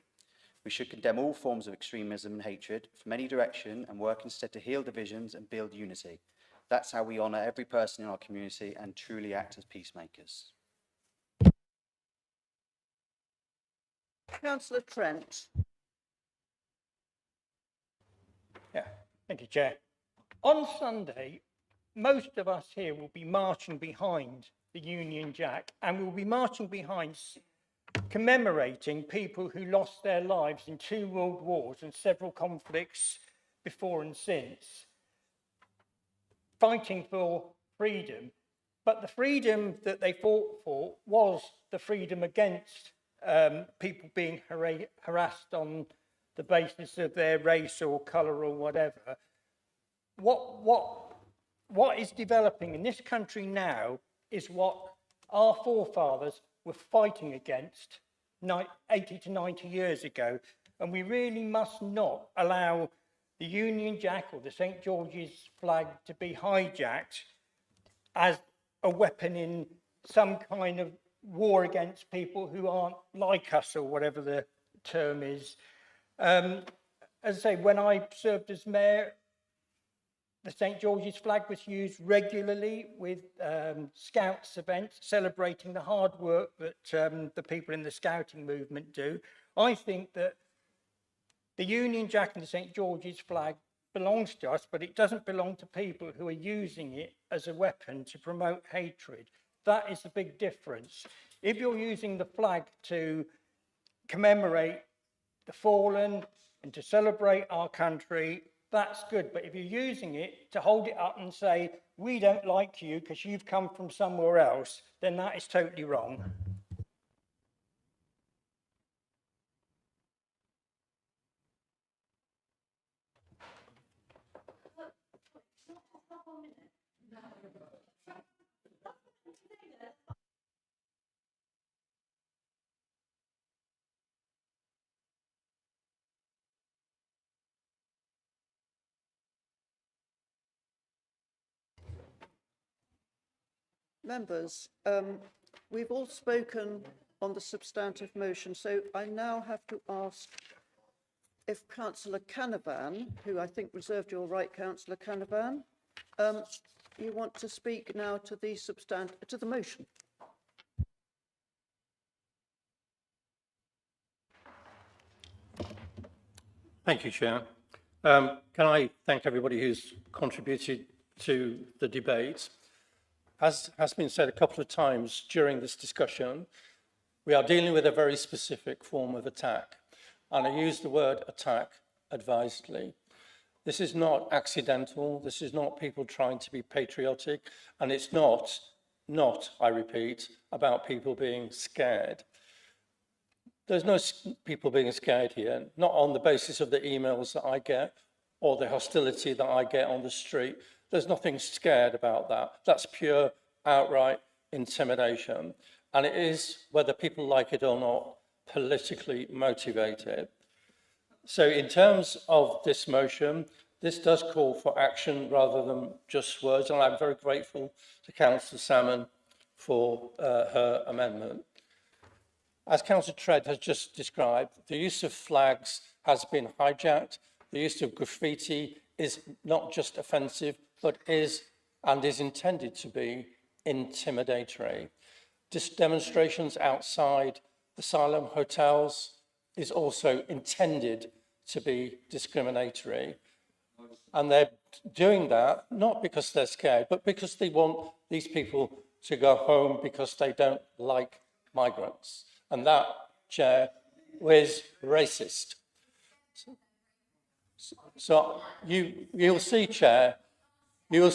We should condemn all forms of extremism and hatred from any direction and work instead to heal divisions and build unity. That's how we honour every person in our community and truly act as peacemakers. Councillor Trent. Yeah, thank you, Chair. On Sunday, most of us here will be marching behind the Union Jack, and we'll be marching behind commemorating people who lost their lives in 2 world wars and several conflicts before and since, fighting for freedom. But the freedom that they fought for was the freedom against people being harassed on the basis of their race or colour or whatever. What is developing in this country now is what our forefathers were fighting against 80 to 90 years ago. And we really must not allow the Union Jack or the St. George's flag to be hijacked as a weapon in some kind of war against people who aren't like us, or whatever the term is. As I say, when I served as mayor, the St. George's flag was used regularly with Scouts events, celebrating the hard work that the people in the Scouting movement do. I think that the Union Jack and the St. George's flag belongs to us, but it doesn't belong to people who are using it as a weapon to promote hatred. That is the big difference. If you're using the flag to commemorate the fallen and to celebrate our country, that's good. But if you're using it to hold it up and say, we don't like you because you've come from somewhere else, then that is totally wrong. Members, we've all spoken on the substantive motion, so I now have to ask if Councillor Canavan, who I think reserved your right, Councillor Canavan, you want to speak now to the motion. Thank you, Chair. Can I thank everybody who's contributed to the debate? As has been said a couple of times during this discussion, we are dealing with a very specific form of attack. And I use the word attack advisedly. This is not accidental. This is not people trying to be patriotic. And it's not, I repeat, about people being scared. There's no people being scared here, not on the basis of the emails that I get or the hostility that I get on the street. There's nothing scared about that. That's pure, outright intimidation. And it is, whether people like it or not, politically motivated. So in terms of this motion, this does call for action rather than just words. And I'm very grateful to Councillor Salmon for her amendment. As Councillor Tredd has just described, the use of flags has been hijacked. The use of graffiti is not just offensive, but is intended to be intimidatory. Demonstrations outside asylum hotels is also intended to be discriminatory. And they're doing that not because they're scared, but because they want these people to go home because they don't like migrants. And that, Chair, is racist. So you'll see, Chair, from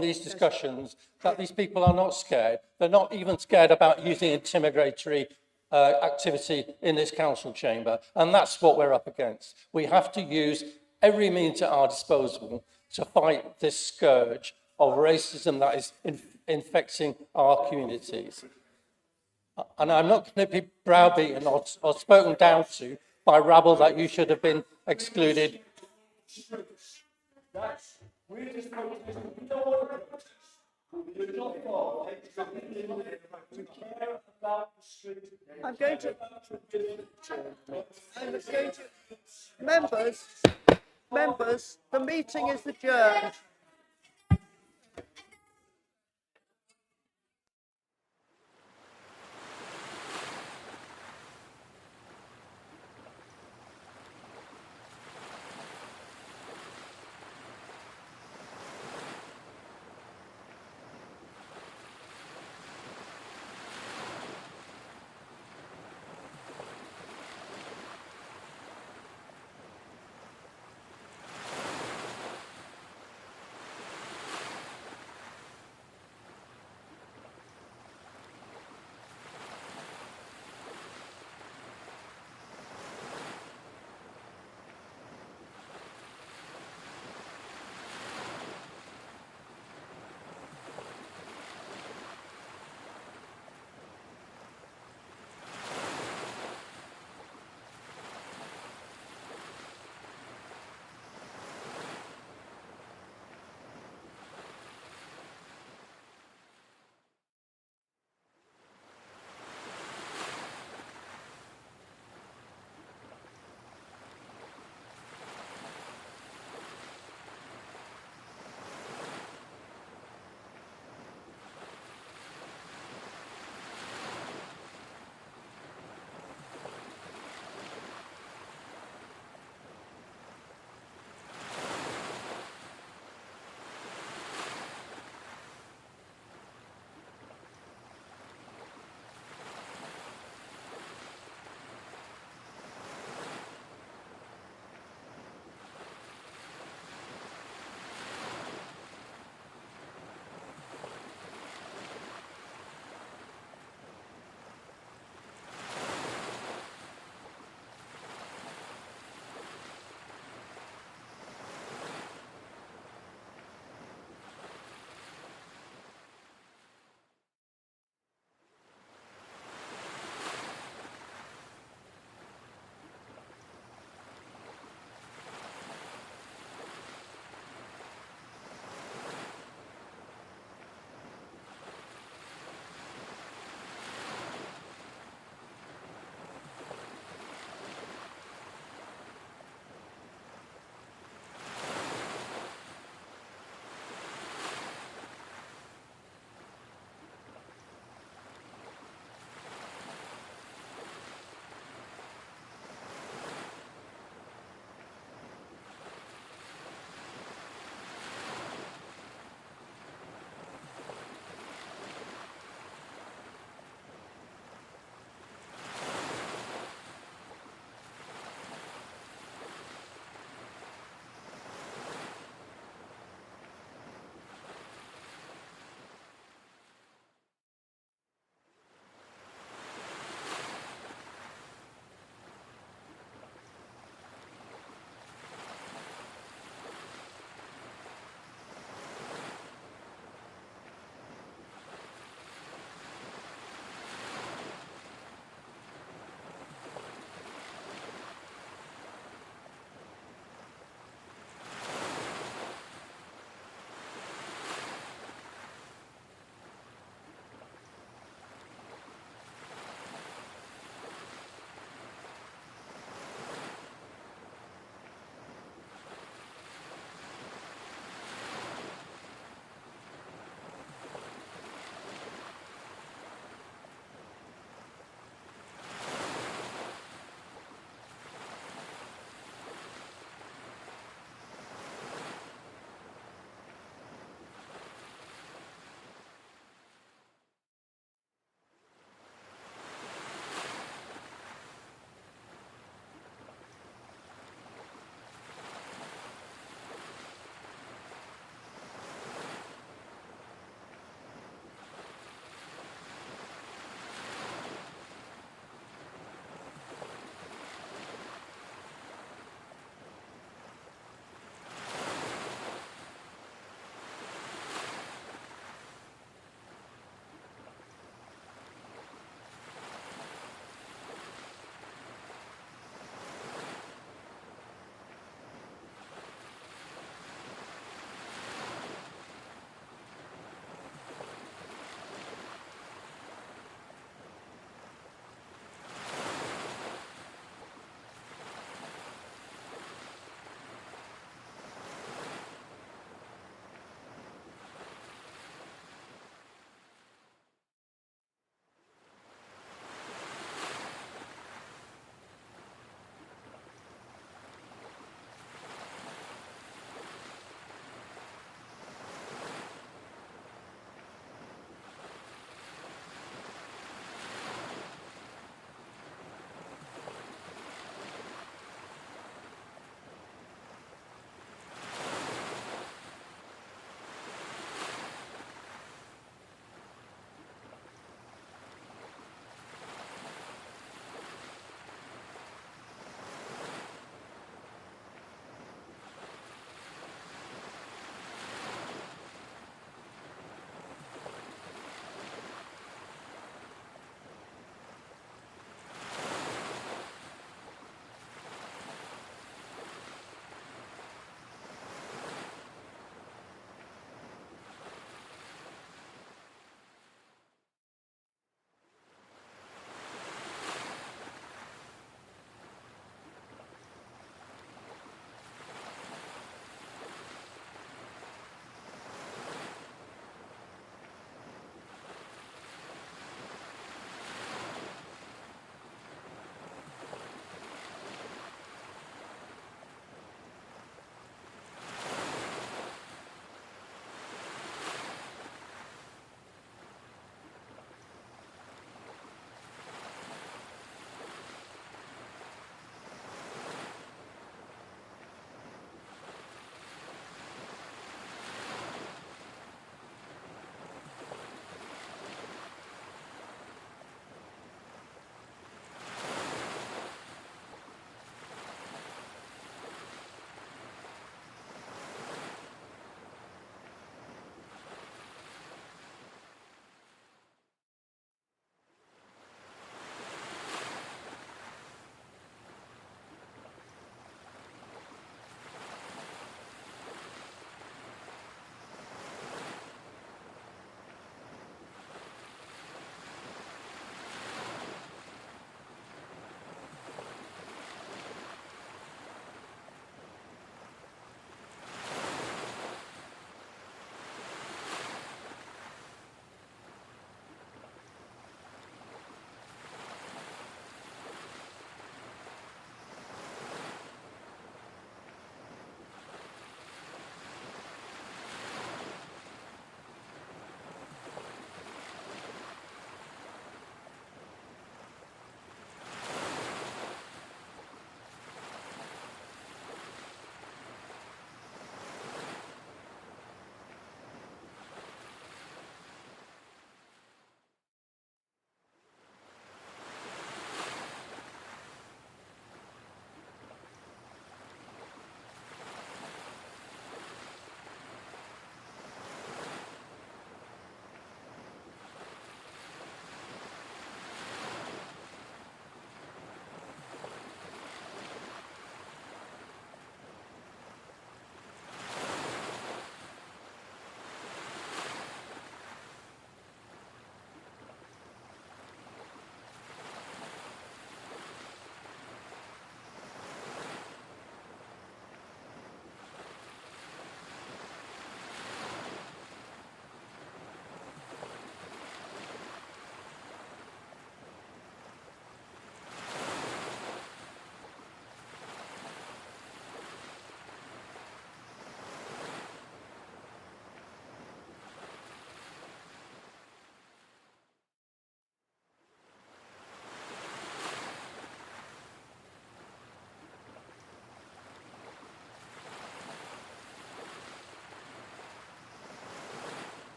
these discussions that these people are not scared. They're not even scared about using intimidatory activity in this council chamber. And that's what we're up against. We have to use every means at our disposal to fight this scourge of racism that is infecting our communities. And I'm not going to be browbeaten or spoken down to by rabble that you should have been excluded streets. That's, we're just protesting, we don't want to protest. We're not for it, we care about the street. I'm going to, members, the meeting is adjourned.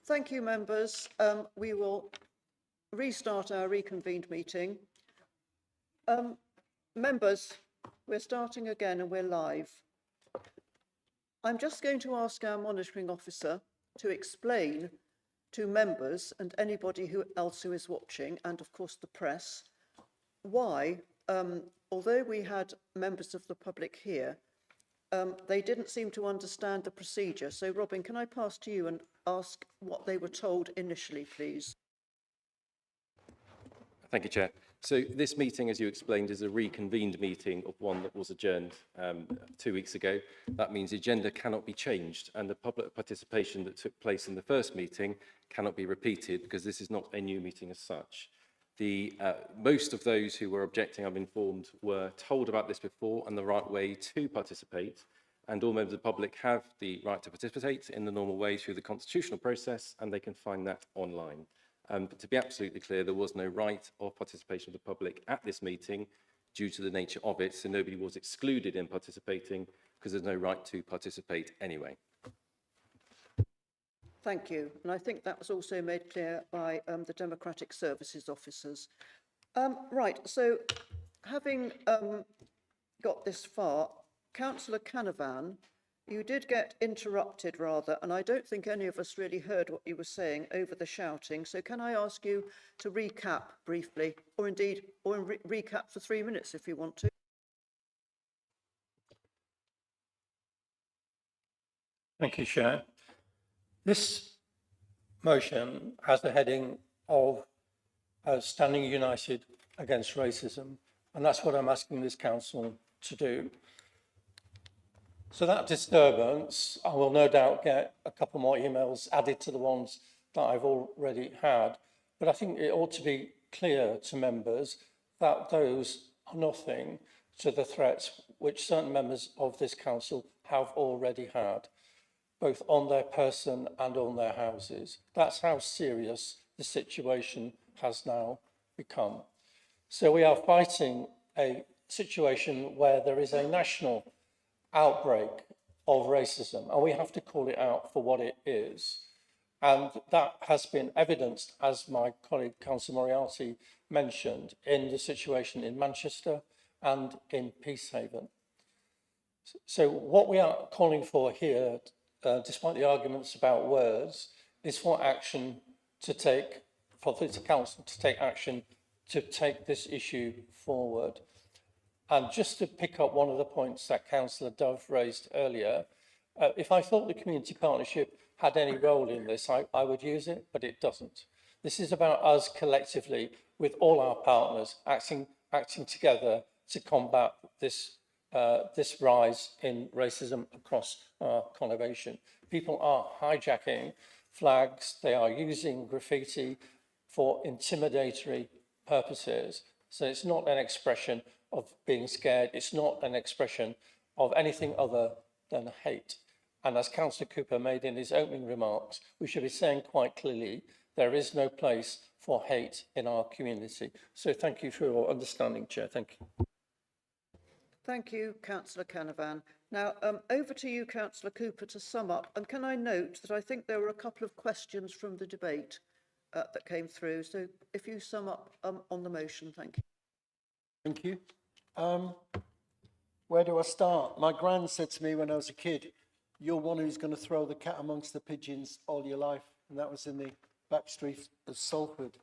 Thank you, members. We will restart our reconvened meeting. Members, we're starting again and we're live. I'm just going to ask our monitoring officer to explain to members and anybody else who is watching, and of course the press, why, although we had members of the public here, they didn't seem to understand the procedure. So, Robin, can I pass to you and ask what they were told initially, please? Thank you, Chair. So this meeting, as you explained, is a reconvened meeting of one that was adjourned 2 weeks ago. That means the agenda cannot be changed, and the public participation that took place in the first meeting cannot be repeated because this is not a new meeting as such. Most of those who were objecting, I'm informed, were told about this before and the right way to participate, and all members of the public have the right to participate in the normal way through the constitutional process, and they can find that online. But to be absolutely clear, there was no right of participation of the public at this meeting due to the nature of it, so nobody was excluded in participating because there's no right to participate anyway. Thank you. And I think that was also made clear by the Democratic Services officers. Right, so having got this far, Councillor Canavan, you did get interrupted rather, and I don't think any of us really heard what you were saying over the shouting. So can I ask you to recap briefly, or indeed, recap for 3 minutes if you want to? Thank you, Chair. This motion has the heading of standing united against racism, and that's what I'm asking this council to do. So that disturbance, I will no doubt get a couple more emails added to the ones that I've already had, but I think it ought to be clear to members that those are nothing to the threats which certain members of this council have already had, both on their person and on their houses. That's how serious the situation has now become. So we are fighting a situation where there is a national outbreak of racism, and we have to call it out for what it is. And that has been evidenced, as my colleague Councillor Moriarty mentioned, in the situation in Manchester and in Peacehaven. So what we are calling for here, despite the arguments about words, is for action to take, for the council to take action to take this issue forward. And just to pick up one of the points that Councillor Dove raised earlier, if I thought the community partnership had any role in this, I would use it, but it doesn't. This is about us collectively, with all our partners, acting together to combat this rise in racism across our conurbation. People are hijacking flags, they are using graffiti for intimidatory purposes. So it's not an expression of being scared, it's not an expression of anything other than hate. And as Councillor Cooper made in his opening remarks, we should be saying quite clearly, there is no place for hate in our community. So thank you for your understanding, Chair. Thank you. Thank you, Councillor Canavan. Now, over to you, Councillor Cooper, to sum up. And can I note that I think there were a couple of questions from the debate that came through. So if you sum up on the motion, thank you. Thank you. Where do I start? My gran said to me when I was a kid, you're one who's going to throw the cat amongst the pigeons all your life. And that was in the back street of Salford.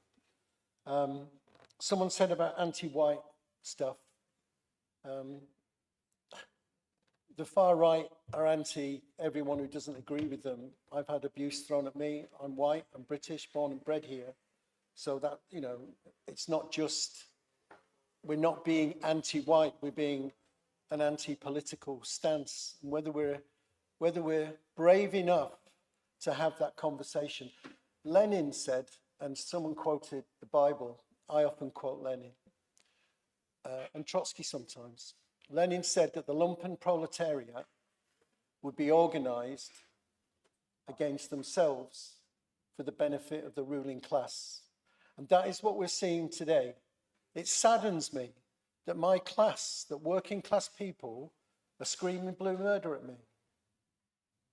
Someone said about anti-white stuff. The far right are anti everyone who doesn't agree with them. I've had abuse thrown at me. I'm white, I'm British, born and bred here. So that, you know, it's not just, we're not being anti-white, we're being an anti-political stance. And whether we're brave enough to have that conversation. Lenin said, and someone quoted the Bible, I often quote Lenin, and Trotsky sometimes. Lenin said that the lumpen proletariat would be organized against themselves for the benefit of the ruling class. And that is what we're seeing today. It saddens me that my class, that working class people are screaming blue murder at me.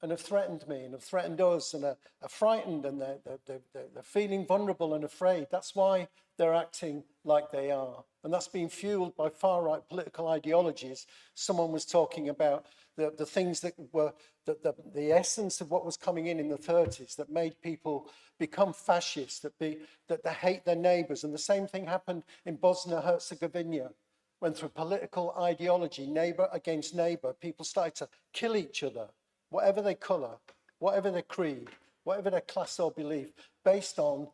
and have threatened me and have threatened us and are frightened and they're feeling vulnerable and afraid. That's why they're acting like they are. And that's been fueled by far-right political ideologies. Someone was talking about the things that were the essence of what was coming in the 30s that made people become fascist, that they hate their neighbours. And the same thing happened in Bosnia-Herzegovina, when through political ideology, neighbour against neighbour, people started to kill each other, whatever their colour, whatever their creed, whatever their class or belief, based on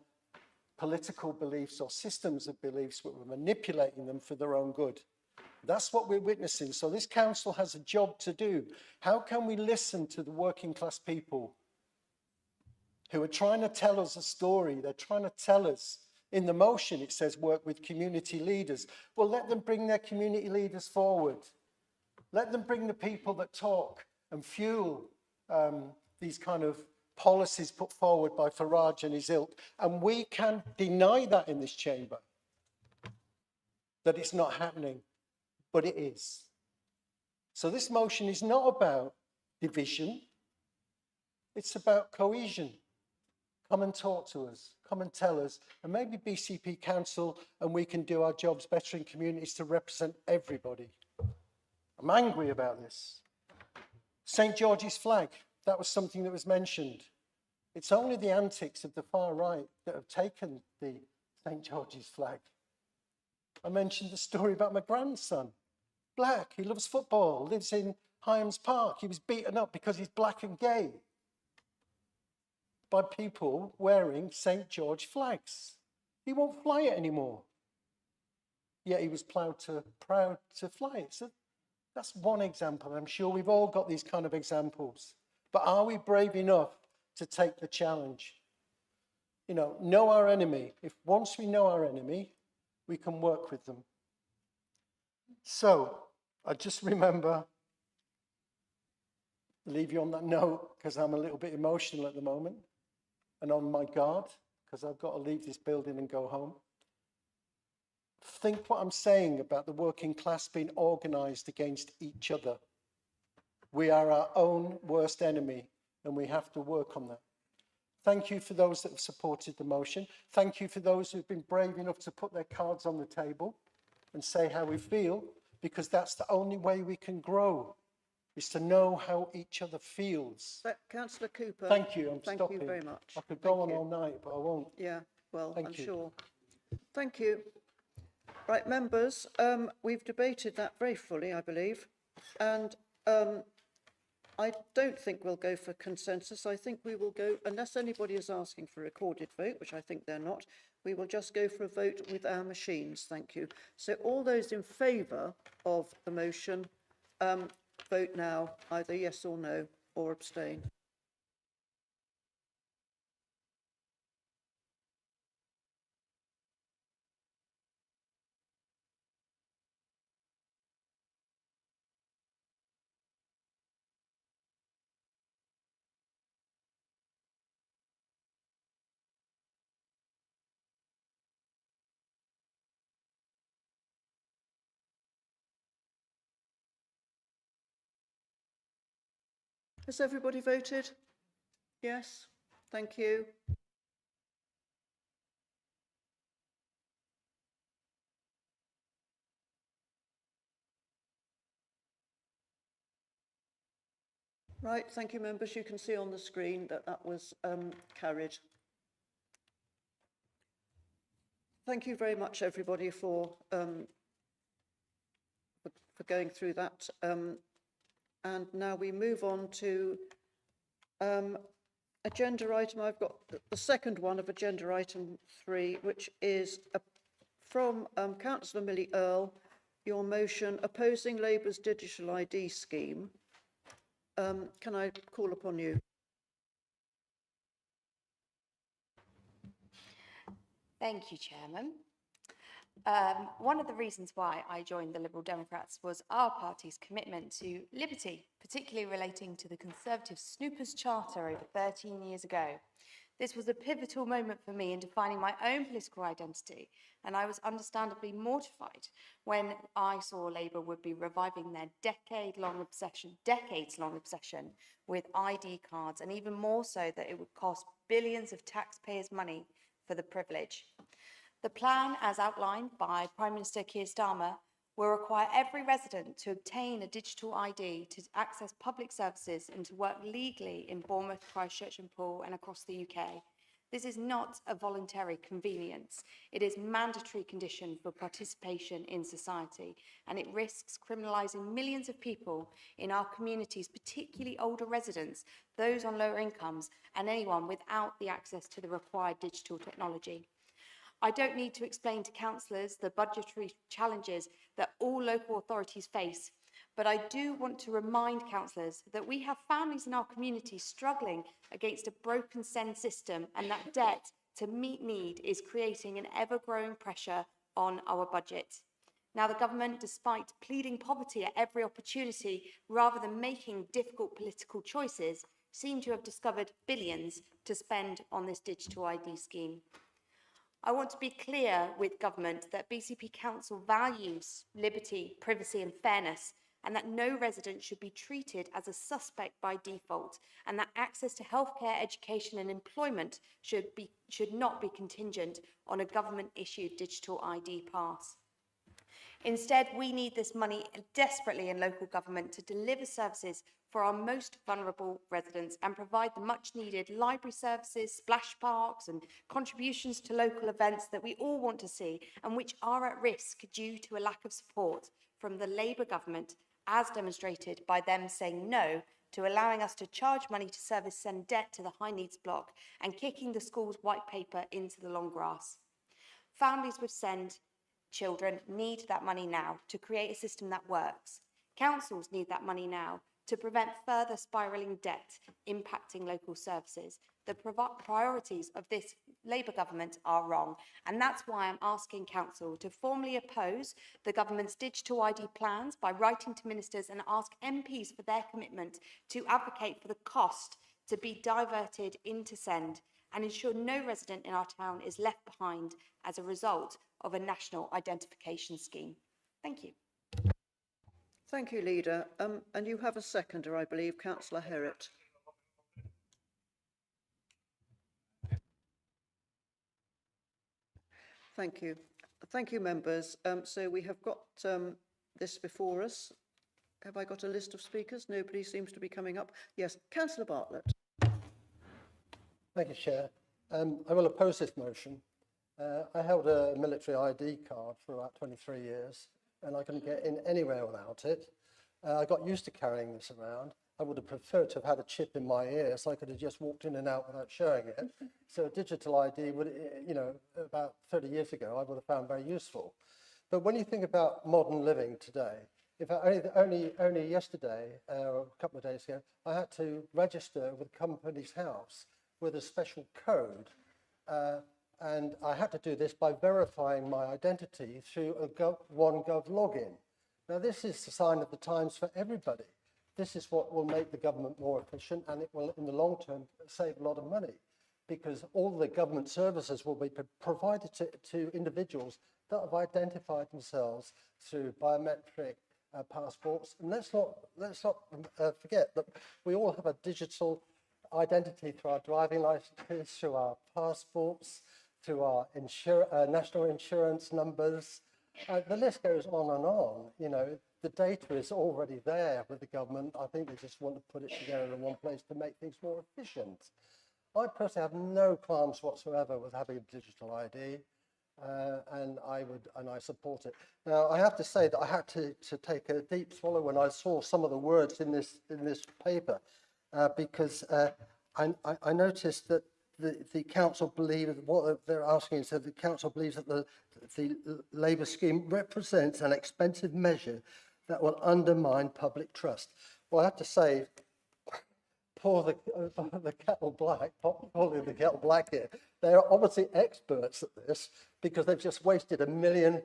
political beliefs or systems of beliefs that were manipulating them for their own good. That's what we're witnessing. So this council has a job to do. How can we listen to the working class people who are trying to tell us a story? They're trying to tell us, in the motion it says work with community leaders. Well, let them bring their community leaders forward. Let them bring the people that talk and fuel these kind of policies put forward by Farage and his ilk. And we can deny that in this chamber, that it's not happening, but it is. So this motion is not about division, it's about cohesion. Come and talk to us, come and tell us, and maybe BCP Council, and we can do our jobs better in communities to represent everybody. I'm angry about this. St. George's flag, that was something that was mentioned. It's only the antics of the far right that have taken the St. George's flag. I mentioned the story about my grandson, black, he loves football, lives in Hyams Park. He was beaten up because he's black and gay by people wearing St. George flags. He won't fly it anymore. Yet he was proud to fly it. So that's one example. I'm sure we've all got these kind of examples. But are we brave enough to take the challenge? You know our enemy. If once we know our enemy, we can work with them. So I just remember, leave you on that note, because I'm a little bit emotional at the moment, and on my guard, because I've got to leave this building and go home. Think what I'm saying about the working class being organised against each other. We are our own worst enemy, and we have to work on that. Thank you for those that have supported the motion. Thank you for those who've been brave enough to put their cards on the table and say how we feel, because that's the only way we can grow, is to know how each other feels. Councillor Cooper. Thank you, I'm Thank stopping. you very much. I could go on all night, but I won't. Yeah, well, Thank I'm you. sure. Thank you. Right, members, we've debated that very fully, I believe, and I don't think we'll go for consensus. I think we will go, unless anybody is asking for a recorded vote, which I think they're not, we will just go for a vote with our machines. Thank you. So all those in favour of the motion, vote now, either yes or no, or abstain. Has everybody voted? Yes, thank you. Right, thank you, members. You can see on the screen that that was carried. Thank you very much, everybody, for going through that. And now we move on to agenda item. I've got the second one of agenda item 3, which is from Councillor Millie Earle, your motion opposing Labour's digital ID scheme. Can I call upon you? Thank you, Chairman. One of the reasons why I joined the Liberal Democrats was our party's commitment to liberty, particularly relating to the Conservative Snoopers Charter over 13 years ago. This was a pivotal moment for me in defining my own political identity, and I was understandably mortified when I saw Labour would be reviving their decades-long obsession with ID cards, and even more so that it would cost billions of taxpayers' money for the privilege. The plan, as outlined by Prime Minister Keir Starmer, will require every resident to obtain a digital ID to access public services and to work legally in Bournemouth, Christchurch and Poole and across the UK. This is not a voluntary convenience. It is a mandatory condition for participation in society, and it risks criminalising millions of people in our communities, particularly older residents, those on lower incomes, and anyone without the access to the required digital technology. I don't need to explain to councillors the budgetary challenges that all local authorities face, but I do want to remind councillors that we have families in our community struggling against a broken SEND system, and that debt to meet need is creating an ever-growing pressure on our budget. Now, the government, despite pleading poverty at every opportunity rather than making difficult political choices, seem to have discovered billions to spend on this digital ID scheme. I want to be clear with government that BCP Council values liberty, privacy and fairness, and that no resident should be treated as a suspect by default, and that access to healthcare, education and employment should not be contingent on a government-issued digital ID pass. Instead, we need this money desperately in local government to deliver services for our most vulnerable residents and provide the much-needed library services, splash parks and contributions to local events that we all want to see and which are at risk due to a lack of support from the Labour government, as demonstrated by them saying no to allowing us to charge money to service SEND debt to the high needs block and kicking the school's white paper into the long grass. Families with SEND children need that money now to create a system that works. Councils need that money now to prevent further spiralling debt impacting local services. The priorities of this Labour government are wrong, and that's why I'm asking Council to formally oppose the government's digital ID plans by writing to ministers and ask MPs for their commitment to advocate for the cost to be diverted into SEND and ensure no resident in our town is left behind as a result of a national identification scheme. Thank you. Thank you, Leader. And you have a seconder, I believe, Councillor Herritt. Thank you. Thank you, members. So we have got this before us. Have I got a list of speakers? Nobody seems to be coming up. Yes, Councillor Bartlett. Thank you, Chair. I will oppose this motion. I held a military ID card for about 23 years and I couldn't get in anywhere without it. I got used to carrying this around. I would have preferred to have had a chip in my ear so I could have just walked in and out without showing it. So a digital ID would, you know, about 30 years ago, I would have found very useful. But when you think about modern living today, if only yesterday, or a couple of days ago, I had to register with Companies House with a special code. And I had to do this by verifying my identity through a OneGov login. Now, this is the sign of the times for everybody. This is what will make the government more efficient, and it will, in the long term, save a lot of money, because all the government services will be provided to individuals that have identified themselves through biometric passports. And let's not forget that we all have a digital identity through our driving licenses, through our passports, through our national insurance numbers. The list goes on and on. You know, the data is already there with the government. I think they just want to put it together in one place to make things more efficient. I personally have no qualms whatsoever with having a digital ID, and I support it. Now, I have to say that I had to take a deep swallow when I saw some of the words in this paper, because I noticed that the council believes what they're asking is that the council believes that the Labour scheme represents an expensive measure that will undermine public trust. Well, I have to say, pour the kettle black, calling the kettle black here. They are obviously experts at this because they've just wasted £1 million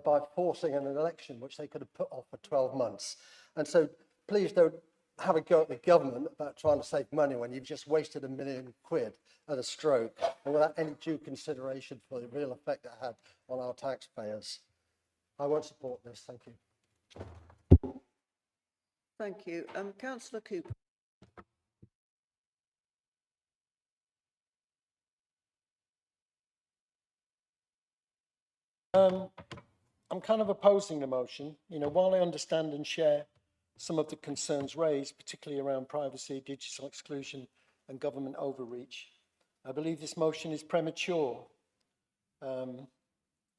by forcing an election which they could have put off for 12 months. And so please don't have a go at the government about trying to save money when you've just wasted £1 million at a stroke and without any due consideration for the real effect it had on our taxpayers. I won't support this. Thank you. Thank you. Councillor Cooper. I'm kind of opposing the motion. You know, while I understand and share some of the concerns raised, particularly around privacy, digital exclusion and government overreach, I believe this motion is premature. And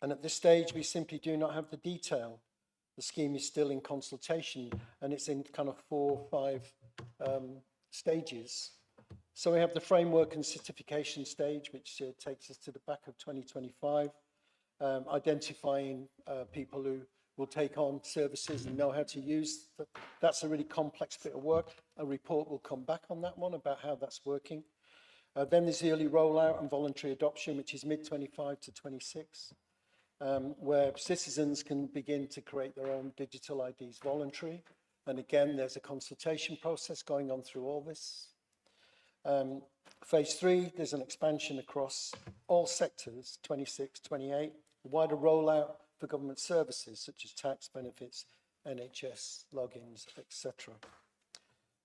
at this stage, we simply do not have the detail. The scheme is still in consultation and it's in kind of 4 or 5 stages. So we have the framework and certification stage, which takes us to the back of 2025. Identifying people who will take on services and know how to use that's a really complex bit of work. A report will come back on that one about how that's working. Then there's the early rollout and voluntary adoption, which is mid-25 to 26, where citizens can begin to create their own digital IDs voluntary. And again, there's a consultation process going on through all this. Phase 3, there's an expansion across all sectors, 26, 28, a wider rollout for government services such as tax benefits, NHS logins, etc.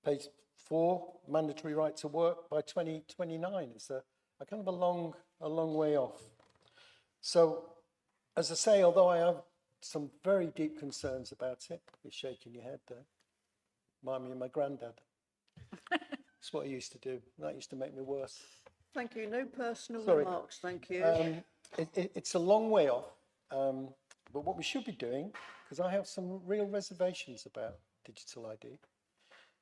Phase 4, mandatory right to work by 2029. It's a kind of a long way off. So, as I say, although I have some very deep concerns about it, you're shaking your head there. Remind me of my granddad. That's what he used to do. That used to make me worse. Thank you. No personal Sorry. remarks. Thank you. It's a long way off. But what we should be doing, because I have some real reservations about digital ID,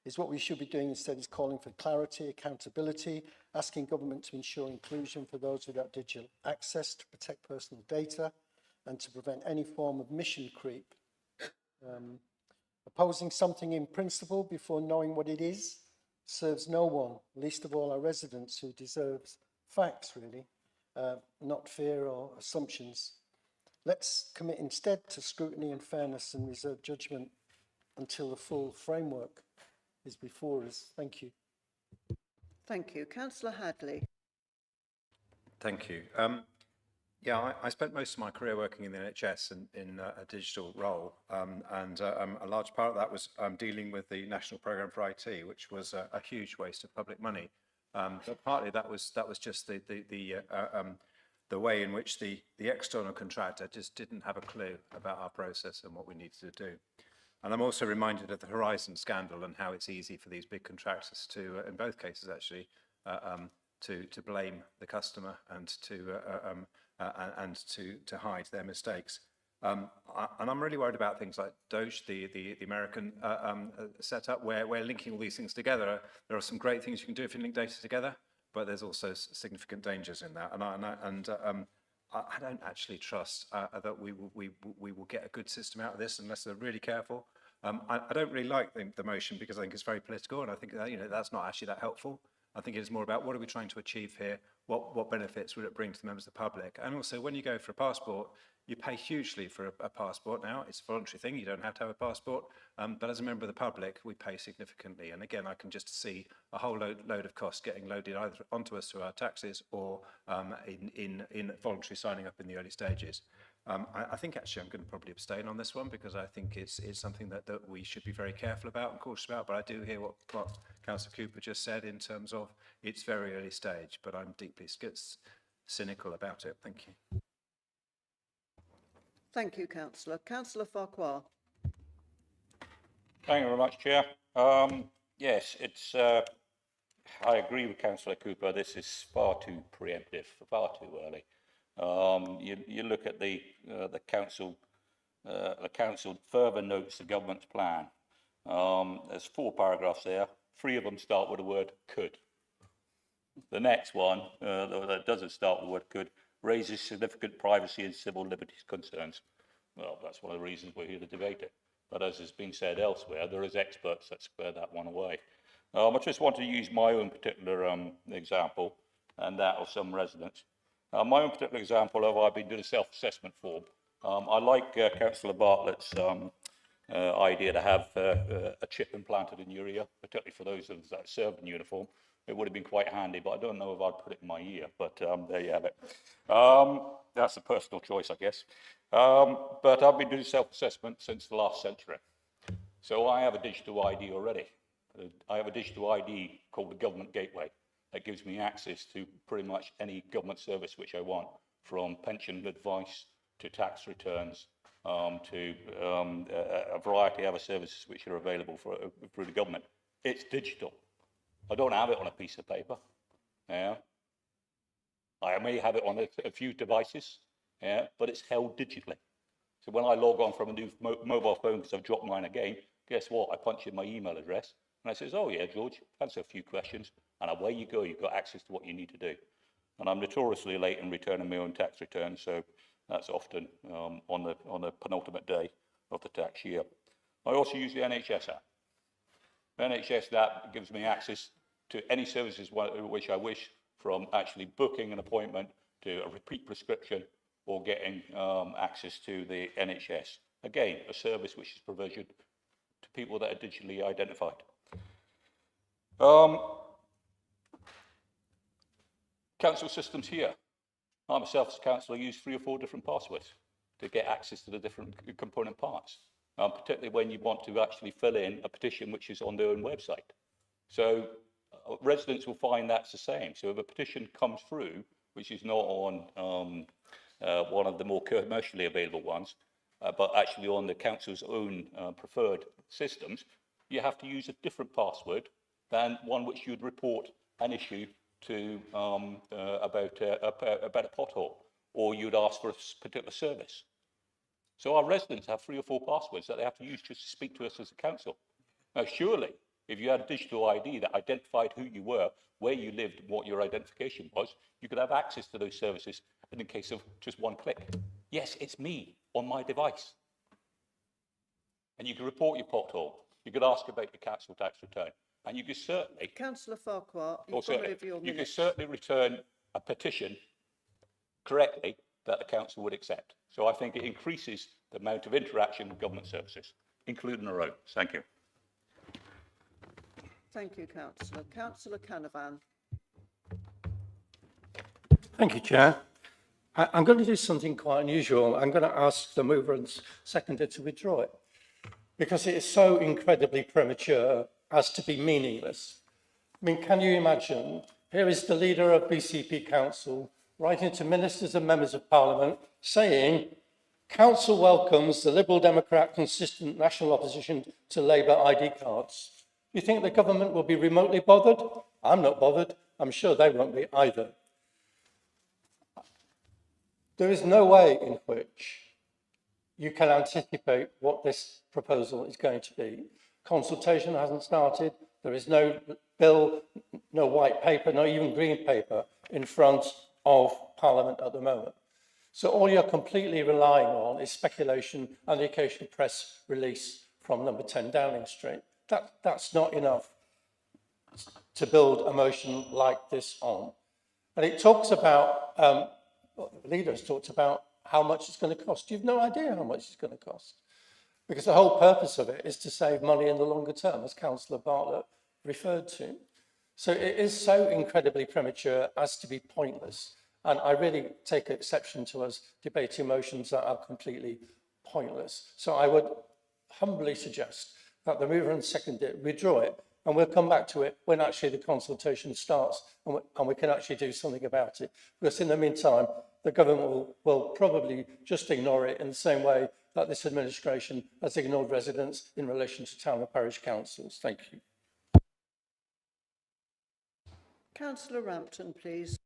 is what we should be doing instead is calling for clarity, accountability, asking government to ensure inclusion for those without digital access to protect personal data and to prevent any form of mission creep. Opposing something in principle before knowing what it is serves no one, least of all our residents who deserves facts, really, not fear or assumptions. Let's commit instead to scrutiny and fairness and reserve judgment until the full framework is before us. Thank you. Thank you. Councillor Hadley. Thank you. Yeah, I spent most of my career working in the NHS in a digital role, and a large part of that was dealing with the National Programme for IT, which was a huge waste of public money. But partly that was just the way in which the external contractor just didn't have a clue about our process and what we needed to do. And I'm also reminded of the Horizon scandal and how it's easy for these big contractors to, in both cases actually, to blame the customer and to hide their mistakes. And I'm really worried about things like Doge, the American setup, where we're linking all these things together. There are some great things you can do if you link data together, but there's also significant dangers in that. I don't actually trust that we will get a good system out of this unless they're really careful. I don't really like the motion because I think it's very political, and I think that's not actually that helpful. I think it is more about what are we trying to achieve here, what benefits will it bring to the members of the public, and also when you go for a passport, you pay hugely for a passport now. It's a voluntary thing, you don't have to have a passport, but as a member of the public, we pay significantly. And again, I can just see a whole load of costs getting loaded either onto us through our taxes or in voluntary signing up in the early stages. I think actually I'm going to probably abstain on this one because I think it's something that we should be very careful about and cautious about, but I do hear what Councillor Cooper just said in terms of its very early stage, but I'm deeply cynical about it. Thank you. Thank you, Councillor. Councillor Farquhar. Thank you very much, Chair. Yes, it's. I agree with Councillor Cooper. This is far too preemptive, far too early. You look at the council. The council further notes the government's plan. There's 4 paragraphs there. 3 of them start with the word could. The next one that doesn't start with the word could raises significant privacy and civil liberties concerns. Well, that's one of the reasons we're here to debate it. But as has been said elsewhere, there is experts that square that one away. I just want to use my own particular example and that of some residents. My own particular example of I've been doing a self-assessment form. I like Councillor Bartlett's idea to have a chip implanted in your ear, particularly for those of us that served in uniform. It would have been quite handy, but I don't know if I'd put it in my ear, but there you have it. That's a personal choice, I guess. But I've been doing self-assessment since the last century. So I have a digital ID already. I have a digital ID called the Government Gateway that gives me access to pretty much any government service which I want, from pension advice to tax returns, to a variety of other services which are available through the government. It's digital. I don't have it on a piece of paper. Yeah. I may have it on a few devices, yeah, but it's held digitally. So when I log on from a new mobile phone because I've dropped mine again, guess what? I punch in my email address and I says, oh yeah, George, answer a few questions, and away you go. You've got access to what you need to do. And I'm notoriously late in returning my own tax return, so that's often on the penultimate day of the tax year. I also use the NHS app. The NHS app gives me access to any services which I wish, from actually booking an appointment to a repeat prescription or getting access to the NHS. Again, a service which is provisioned to people that are digitally identified. Council systems here. I myself as a councillor use 3 or 4 different passwords to get access to the different component parts, particularly when you want to actually fill in a petition which is on their own website. So residents will find that's the same. So if a petition comes through, which is not on one of the more commercially available ones, but actually on the council's own preferred systems, you have to use a different password than one which you'd report an issue to about a pothole, or you'd ask for a particular service. So our residents have 3 or 4 passwords that they have to use just to speak to us as a council. Now, surely, if you had a digital ID that identified who you were, where you lived, and what your identification was, you could have access to those services in the case of just one click. Yes, it's me on my device. And you could report your pothole. You could ask about your council tax return. And you could certainly... Councillor Farquhar, you've got over your you minute. could certainly return a petition correctly that the council would accept. So I think it increases the amount of interaction with government services, including our own. Thank you. Thank you, Councillor. Councillor Canavan. Thank you, Chair. I'm going to do something quite unusual. I'm going to ask the mover and seconder to withdraw it, because it is so incredibly premature as to be meaningless. I mean, can you imagine? Here is the leader of BCP Council writing to ministers and members of Parliament saying, Council welcomes the Liberal Democrat consistent national opposition to Labour ID cards. You think the government will be remotely bothered? I'm not bothered. I'm sure they won't be either. There is no way in which you can anticipate what this proposal is going to be. Consultation hasn't started. There is no bill, no white paper, no even green paper in front of Parliament at the moment. So all you're completely relying on is speculation and the occasional press release from number 10 Downing Street. That's not enough to build a motion like this on. And it talks about, the leaders talked about how much it's going to cost. You've no idea how much it's going to cost, because the whole purpose of it is to save money in the longer term, as Councillor Bartlett referred to. So it is so incredibly premature as to be pointless. And I really take exception to us debating motions that are completely pointless. So I would humbly suggest that the mover and seconder withdraw it, and we'll come back to it when actually the consultation starts and we can actually do something about it. Because in the meantime, the government will probably just ignore it in the same way that this administration has ignored residents in relation to town and parish councils. Thank you. Councillor Rampton, please.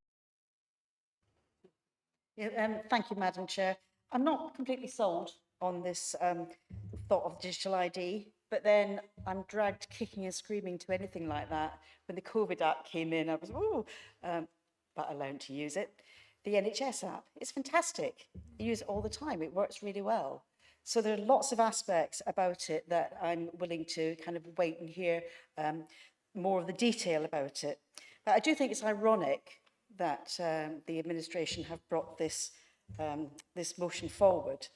Yeah, thank you, Madam Chair. I'm not completely sold on this thought of digital ID, but then I'm dragged kicking and screaming to anything like that. When the COVID app came in, I was, but allowed to use it. The NHS app, it's fantastic. I use it all the time. It works really well. So there are lots of aspects about it that I'm willing to kind of wait and hear more of the detail about it. But I do think it's ironic that the administration have brought this, this motion forward,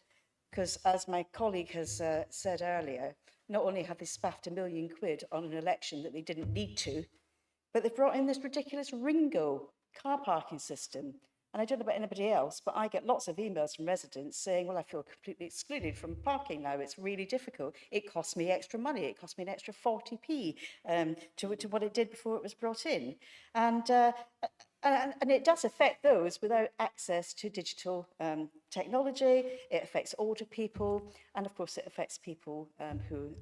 Because as my colleague has said earlier, not only have they spaffed £1 million on an election that they didn't need to, but they've brought in this ridiculous Ringo car parking system. And I don't know about anybody else, but I get lots of emails from residents saying, well, I feel completely excluded from parking now. It's really difficult. It costs me extra money. It cost me an extra 40p to what it did before it was brought in. And it does affect those without access to digital technology. It affects older people. And of course, it affects people who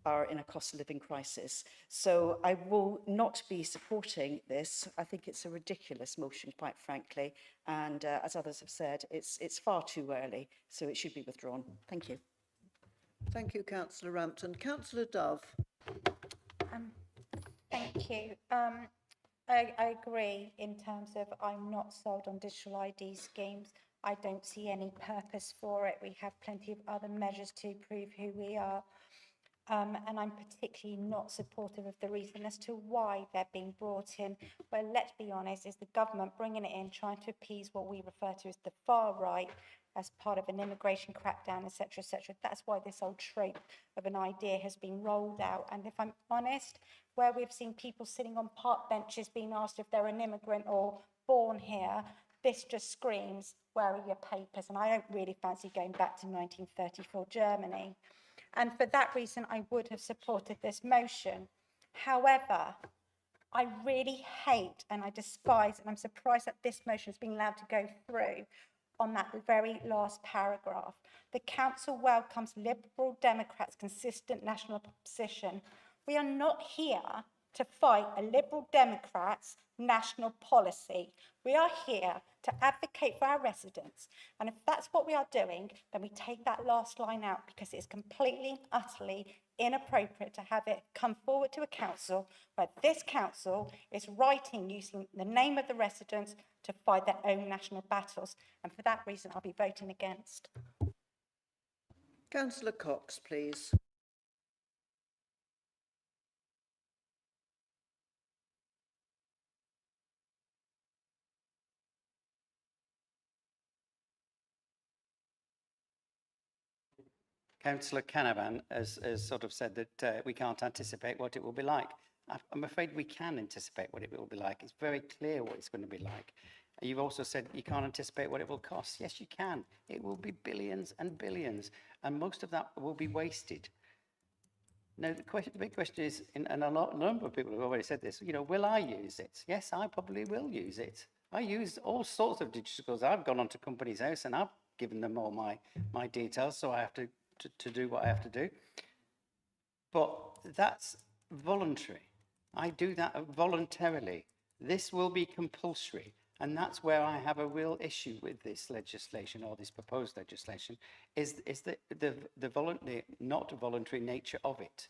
are in a cost of living crisis. So I will not be supporting this. I think it's a ridiculous motion, quite frankly. And as others have said, it's far too early, so it should be withdrawn. Thank you. Thank you, Councillor Rampton. Councillor Dove. Thank you. I agree in terms of I'm not sold on digital ID schemes. I don't see any purpose for it. We have plenty of other measures to prove who we are. And I'm particularly not supportive of the reason as to why they're being brought in. Well, let's be honest, is the government bringing it in, trying to appease what we refer to as the far right as part of an immigration crackdown, etc., etc. That's why this old trope of an idea has been rolled out. And if I'm honest, where we've seen people sitting on park benches being asked if they're an immigrant or born here, this just screams, where are your papers? And I don't really fancy going back to 1934 Germany. And for that reason, I would have supported this motion. However, I really hate and I despise, and I'm surprised that this motion is being allowed to go through on that very last paragraph. The council welcomes Liberal Democrats' consistent national position. We are not here to fight a Liberal Democrats' national policy. We are here to advocate for our residents. And if that's what we are doing, then we take that last line out because it's completely, utterly inappropriate to have it come forward to a council where this council is writing using the name of the residents to fight their own national battles. And for that reason, I'll be voting against. Councillor Cox, please. Councillor Canavan has sort of said that we can't anticipate what it will be like. I'm afraid we can anticipate what it will be like. It's very clear what it's going to be like. You've also said you can't anticipate what it will cost. Yes, you can. It will be billions and billions, and most of that will be wasted. Now, the big question is, and a number of people have already said this, you know, will I use it? Yes, I probably will use it. I use all sorts of digital skills. I've gone onto Companies House and I've given them all my details, so I have to do what I have to do. But that's voluntary. I do that voluntarily. This will be compulsory. And that's where I have a real issue with this legislation, or this proposed legislation, is the not voluntary nature of it.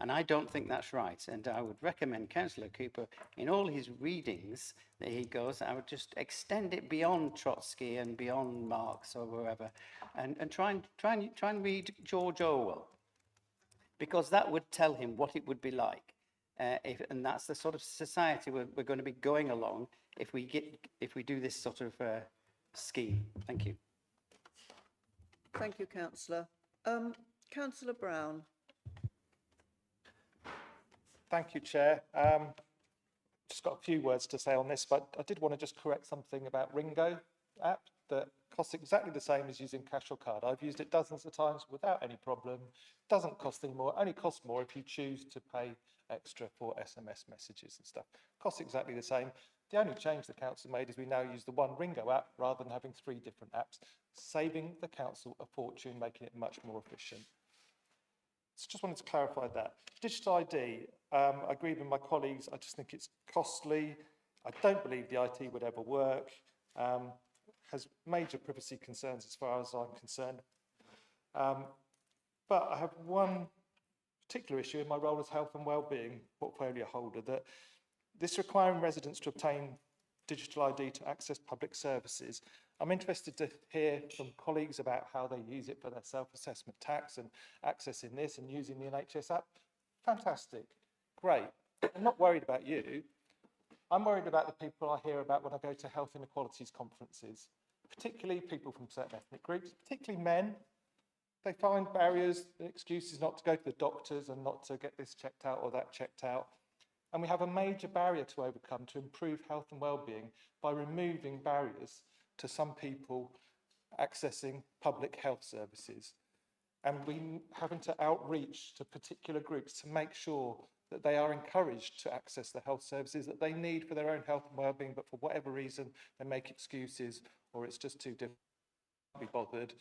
And I don't think that's right. And I would recommend Councillor Cooper, in all his readings that he goes, I would just extend it beyond Trotsky and beyond Marx or wherever, and try and read George Orwell, because that would tell him what it would be like. And that's the sort of society we're going to be going along if we do this sort of scheme. Thank you. Thank you, Councillor. Councillor Brown. Thank you, Chair. Just got a few words to say on this, but I did want to just correct something about Ringo app that costs exactly the same as using cash or card. I've used it dozens of times without any problem. Doesn't cost any more, only costs more if you choose to pay extra for SMS messages and stuff. Costs exactly the same. The only change the council made is we now use the one Ringo app rather than having 3 different apps, saving the council a fortune, making it much more efficient. So just wanted to clarify that. Digital ID, I agree with my colleagues. I just think it's costly. I don't believe the IT would ever work. Has major privacy concerns as far as I'm concerned. But I have one particular issue in my role as health and wellbeing portfolio holder, that this requiring residents to obtain digital ID to access public services. I'm interested to hear from colleagues about how they use it for their self-assessment tax and accessing this and using the NHS app. Fantastic, great. I'm not worried about you. I'm worried about the people I hear about when I go to health inequalities conferences. particularly people from certain ethnic groups, particularly men, they find barriers and excuses not to go to the doctors and not to get this checked out or that checked out. And we have a major barrier to overcome to improve health and well-being by removing barriers to some people accessing public health services. And we having to outreach to particular groups to make sure that they are encouraged to access the health services that they need for their own health and well-being, but for whatever reason they make excuses or it's just too difficult to be bothered.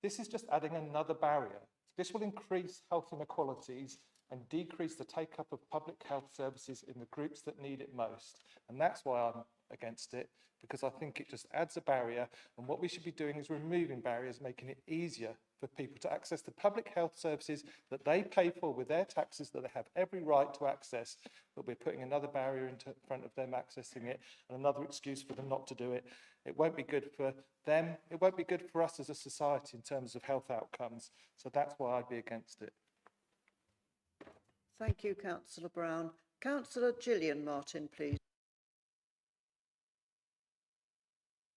This is just adding another barrier. This will increase health inequalities and decrease the take-up of public health services in the groups that need it most. And that's why I'm against it, because I think it just adds a barrier, and what we should be doing is removing barriers, making it easier for people to access the public health services that they pay for with their taxes, that they have every right to access, but we're putting another barrier in front of them accessing it and another excuse for them not to do it. It won't be good for them, it won't be good for us as a society in terms of health outcomes, so that's why I'd be against it. Thank you, Councillor Brown. Councillor Gillian Martin, please.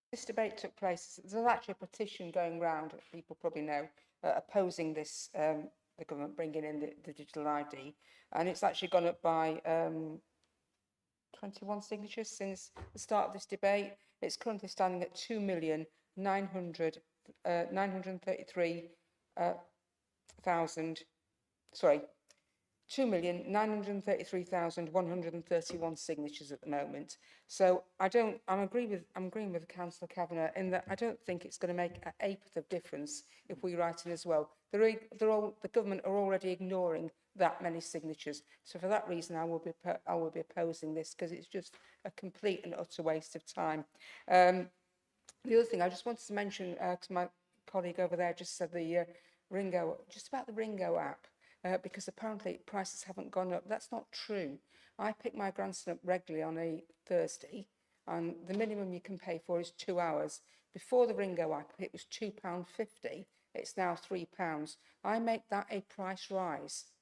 This debate took place, there's actually a petition going round, people probably know, opposing this, the government bringing in the digital ID, and it's actually gone up by 21 signatures since the start of this debate. It's currently standing at 2,933,131 signatures at the moment. So I'm agreeing with Councillor Kavanagh in that I don't think it's going to make an eighth of difference if we write in as well. The government are already ignoring that many signatures. So for that reason, I will be opposing this, because it's just a complete and utter waste of time. The other thing I just wanted to mention, because my colleague over there just said the Ringo, just about the Ringo app. Because apparently prices haven't gone up. That's not true. I pick my grandson up regularly on a Thursday, and the minimum you can pay for is 2 hours. Before the Ringo app, it was £2.50. It's now £3. I make that a price rise.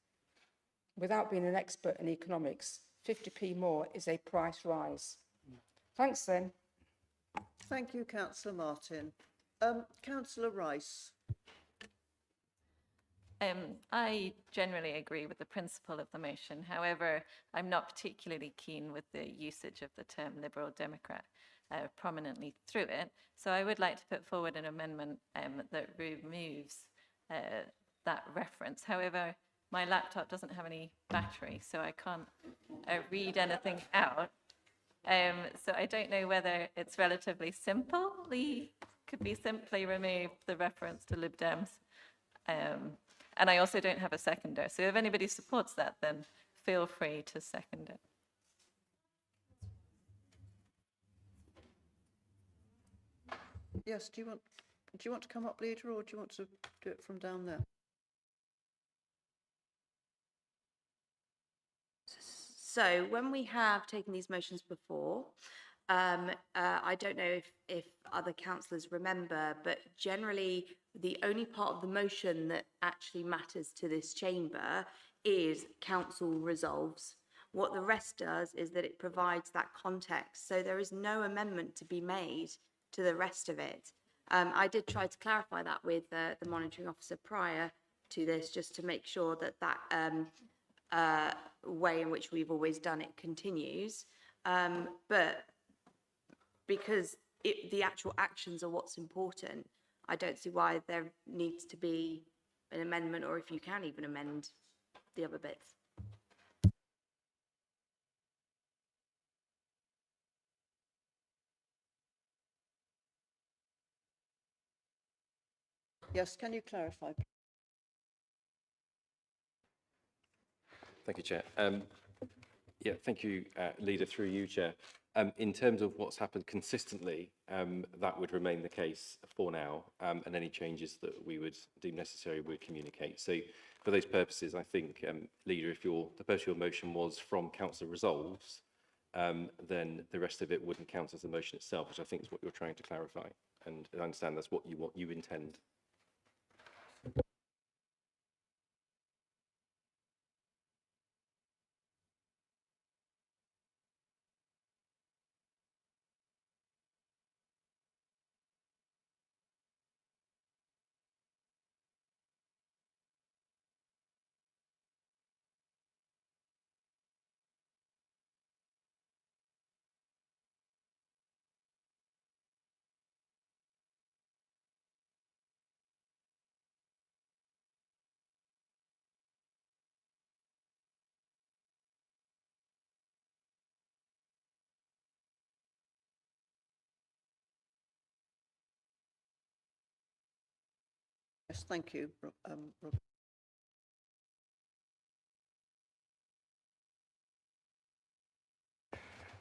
Without being an expert in economics, 50p more is a price rise. Thanks then. Thank you, Councillor Martin. Councillor Rice. I generally agree with the principle of the motion. However, I'm not particularly keen with the usage of the term Liberal Democrat prominently through it. So I would like to put forward an amendment that removes that reference. However, my laptop doesn't have any battery, so I can't read anything out. So I don't know whether it's relatively simple. Could be simply remove the reference to Lib Dems. And I also don't have a seconder. So if anybody supports that, then feel free to second it. Yes, do you want to come up, leader, or do you want to do it from down there? So when we have taken these motions before, I don't know if other councillors remember, but generally the only part of the motion that actually matters to this chamber is council resolves. What the rest does is that it provides that context. So there is no amendment to be made to the rest of it. I did try to clarify that with the monitoring officer prior to this, just to make sure that that way in which we've always done it continues. But because the actual actions are what's important, I don't see why there needs to be an amendment, or if you can even amend the other bits. Yes, can you clarify? Thank you, Chair. Yeah, thank you, Leader, through you, Chair. In terms of what's happened consistently, that would remain the case for now, and any changes that we would deem necessary would communicate. So for those purposes, I think, Leader, if the purpose of your motion was from council resolves, then the rest of it wouldn't count as the motion itself, which I think is what you're trying to clarify. And I understand that's what you intend. Rice. Thank you, Rob.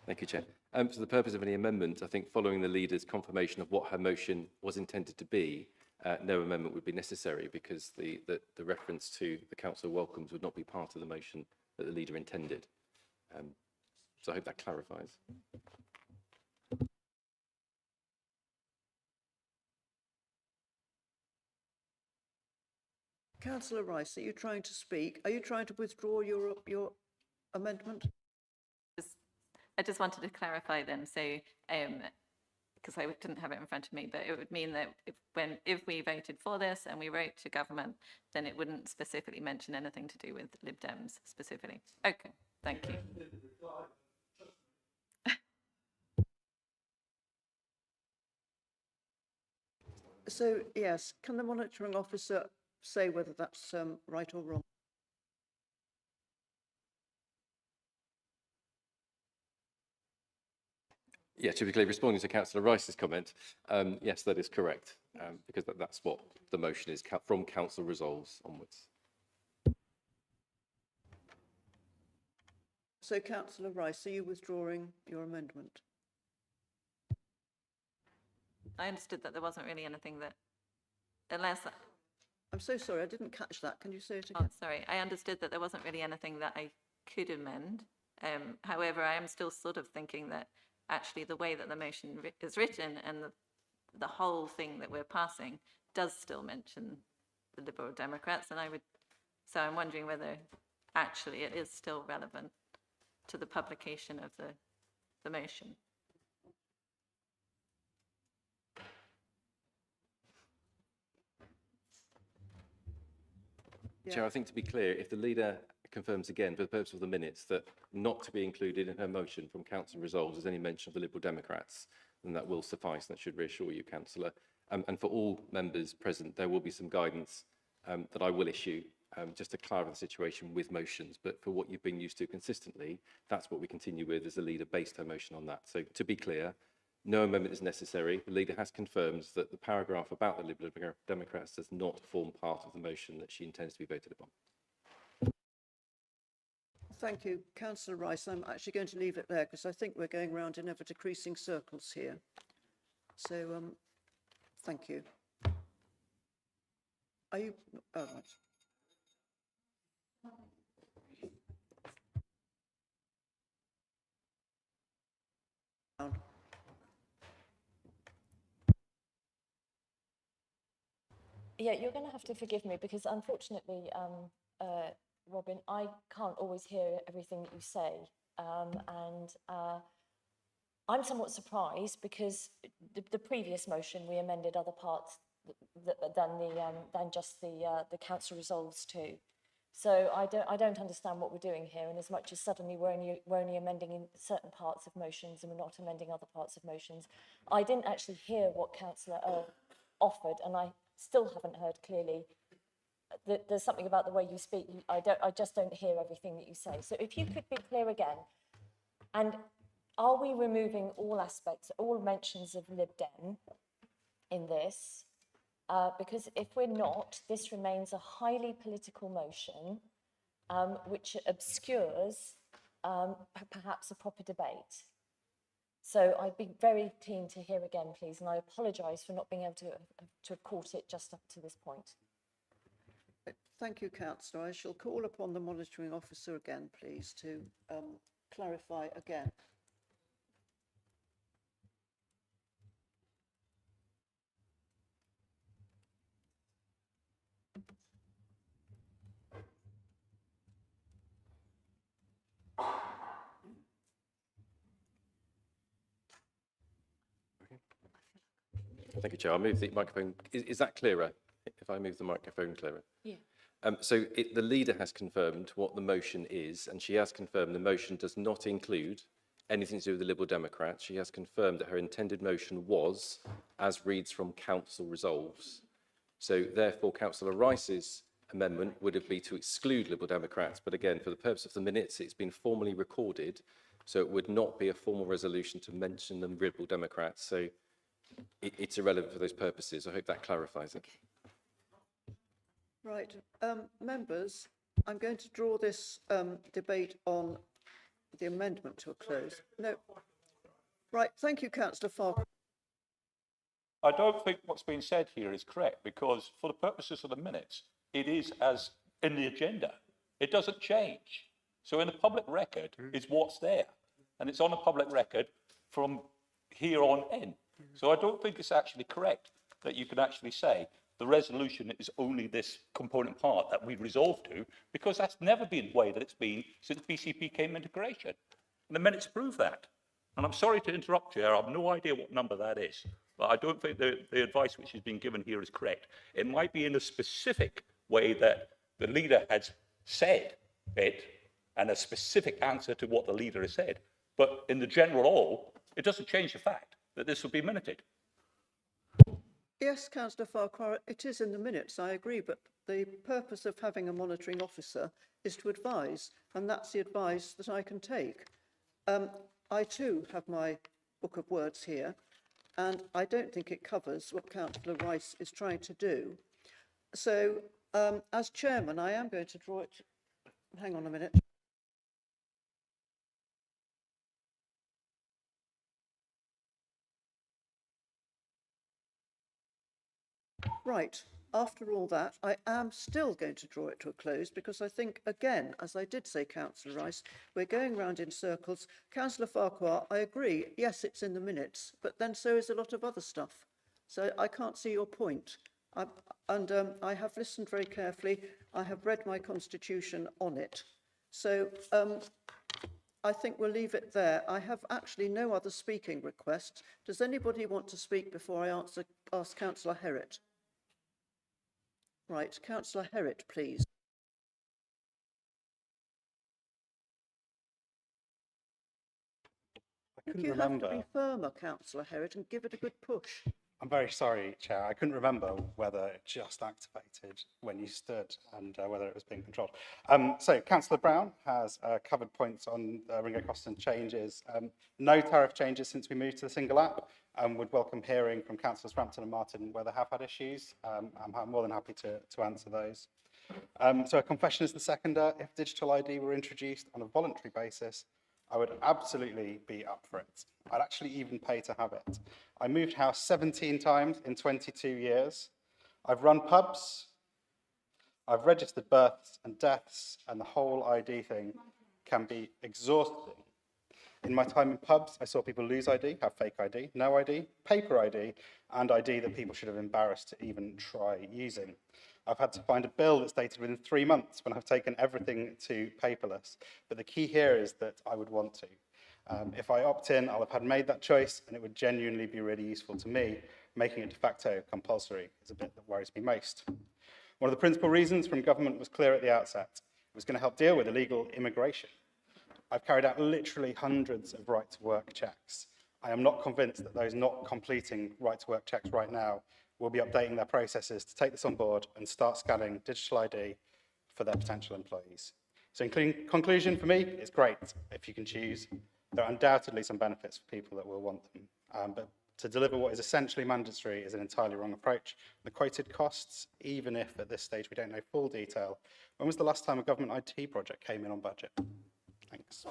Thank you, Chair. For the purpose of any amendment, I think following the leader's confirmation of what her motion was intended to be, no amendment would be necessary because the reference to the council welcomes would not be part of the motion that the leader intended. So I hope that clarifies. Councillor Rice, are you trying to speak? Are you trying to withdraw your amendment? I just wanted to clarify then, so because I didn't have it in front of me, but it would mean that if we voted for this and we wrote to government, then it wouldn't specifically mention anything to do with Lib Dems specifically. Okay, thank you. So, yes, can the monitoring officer say whether that's right or wrong? Yeah, typically responding to Councillor Rice's comment, yes, that is correct, because that's what the motion is, from council resolves onwards. So, Councillor Rice, are you withdrawing your amendment? I understood that there wasn't really anything that, unless... I'm so sorry, I didn't catch that. Can you say it again? Oh, sorry. I understood that there wasn't really anything that I could amend. However, I am still sort of thinking that actually the way that the motion is written and the whole thing that we're passing does still mention the Liberal Democrats, and so I'm wondering whether actually it is still relevant to the publication of the motion. Yeah. Chair, I think to be clear, if the leader confirms again for the purpose of the minutes that not to be included in her motion from council resolves is any mention of the Liberal Democrats, then that will suffice. That should reassure you, Councillor. And for all members present, there will be some guidance that I will issue just to clarify the situation with motions. But for what you've been used to consistently, that's what we continue with as the leader based her motion on that. So to be clear, no amendment is necessary. The leader has confirmed that the paragraph about the Liberal Democrats does not form part of the motion that she intends to be voted upon. Thank you, Councillor Rice. I'm actually going to leave it there because I think we're going round in ever-decreasing circles here. So, thank you. Are you? Oh, right. Yeah, you're going to have to forgive me because unfortunately, Robin, I can't always hear everything that you say. I'm somewhat surprised because the previous motion we amended other parts than just the council resolves to. So I don't understand what we're doing here. And as much as suddenly we're only amending in certain parts of motions and we're not amending other parts of motions, I didn't actually hear what Councillor Earl offered, and I still haven't heard clearly. There's something about the way you speak. I just don't hear everything that you say. So if you could be clear again, and are we removing all aspects, all mentions of Lib Dem in this? Because if we're not, this remains a highly political motion, which obscures perhaps a proper debate. So I'd be very keen to hear again, please, and I apologise for not being able to have caught it just up to this point. Thank you, Councillor. I shall call upon the monitoring officer again, please, to clarify again. Thank you, Chair. I'll move the microphone. Is that clearer? If I move the microphone clearer? Yeah. The leader has confirmed what the motion is, and she has confirmed the motion does not include anything to do with the Liberal Democrats. She has confirmed that her intended motion was, as reads from council resolves. So therefore, Councillor Rice's amendment would have been to exclude Liberal Democrats. But again, for the purpose of the minutes, it's been formally recorded. So it would not be a formal resolution to mention the Liberal Democrats. So it's irrelevant for those purposes. I hope that clarifies it. Right, members, I'm going to draw this debate on the amendment to a close. No. Right, thank you, Councillor Farquhar. I don't think what's been said here is correct, because for the purposes of the minutes, it is as in the agenda. It doesn't change. So in the public record is what's there, and it's on the public record from here on in. So I don't think it's actually correct that you can actually say the resolution is only this component part that we resolved to, because that's never been the way that it's been since BCP came into creation. And the minutes prove that. And I'm sorry to interrupt you, I have no idea what number that is, but I don't think the advice which has been given here is correct. It might be in a specific way that the leader has said it, and a specific answer to what the leader has said. But in the general all, it doesn't change the fact that this will be minuted. Yes, Councillor Farquhar, it is in the minutes, I agree, but the purpose of having a monitoring officer is to advise, and that's the advice that I can take. I too have my book of words here, and I don't think it covers what Councillor Rice is trying to do. So, as chairman, I am going to draw it. Hang on a minute. Right, after all that, I am still going to draw it to a close, because I think, again, as I did say, Councillor Rice, we're going round in circles. Councillor Farquhar, I agree, yes, it's in the minutes, but then so is a lot of other stuff. So I can't see your point. I have listened very carefully. I have read my constitution on it. So I think we'll leave it there. I have actually no other speaking requests. Does anybody want to speak before I ask Councillor Herritt? Right, Councillor Herritt, please. I couldn't You remember. have to be firmer, Councillor Herritt, and give it a good push. I'm very sorry, Chair. I couldn't remember whether it just activated when you stood and whether it was being controlled. So Councillor Brown has covered points on Ringo Coston changes. No tariff changes since we moved to the single app. Would welcome hearing from Councillors Frampton and Martin where they have had issues. I'm more than happy to answer those. So a confession is the seconder. If digital ID were introduced on a voluntary basis, I would absolutely be up for it. I'd actually even pay to have it. I moved house 17 times in 22 years. I've run pubs. I've registered births and deaths, and the whole ID thing can be exhausting. In my time in pubs, I saw people lose ID, have fake ID, no ID, paper ID, and ID that people should have embarrassed to even try using. I've had to find a bill that's dated within 3 months when I've taken everything to paperless. But the key here is that I would want to. If I opt in, I'll have had made that choice, and it would genuinely be really useful to me. Making it de facto compulsory is a bit that worries me most. One of the principal reasons from government was clear at the outset. It was going to help deal with illegal immigration. I've carried out literally hundreds of right-to-work checks. I am not convinced that those not completing right-to-work checks right now will be updating their processes to take this on board and start scanning digital ID for their potential employees. So in conclusion, for me, it's great if you can choose. There are undoubtedly some benefits for people that will want them, but to deliver what is essentially mandatory is an entirely wrong approach. The quoted costs, even if at this stage we don't know full detail. When was the last time a government IT project came in on budget? Thanks.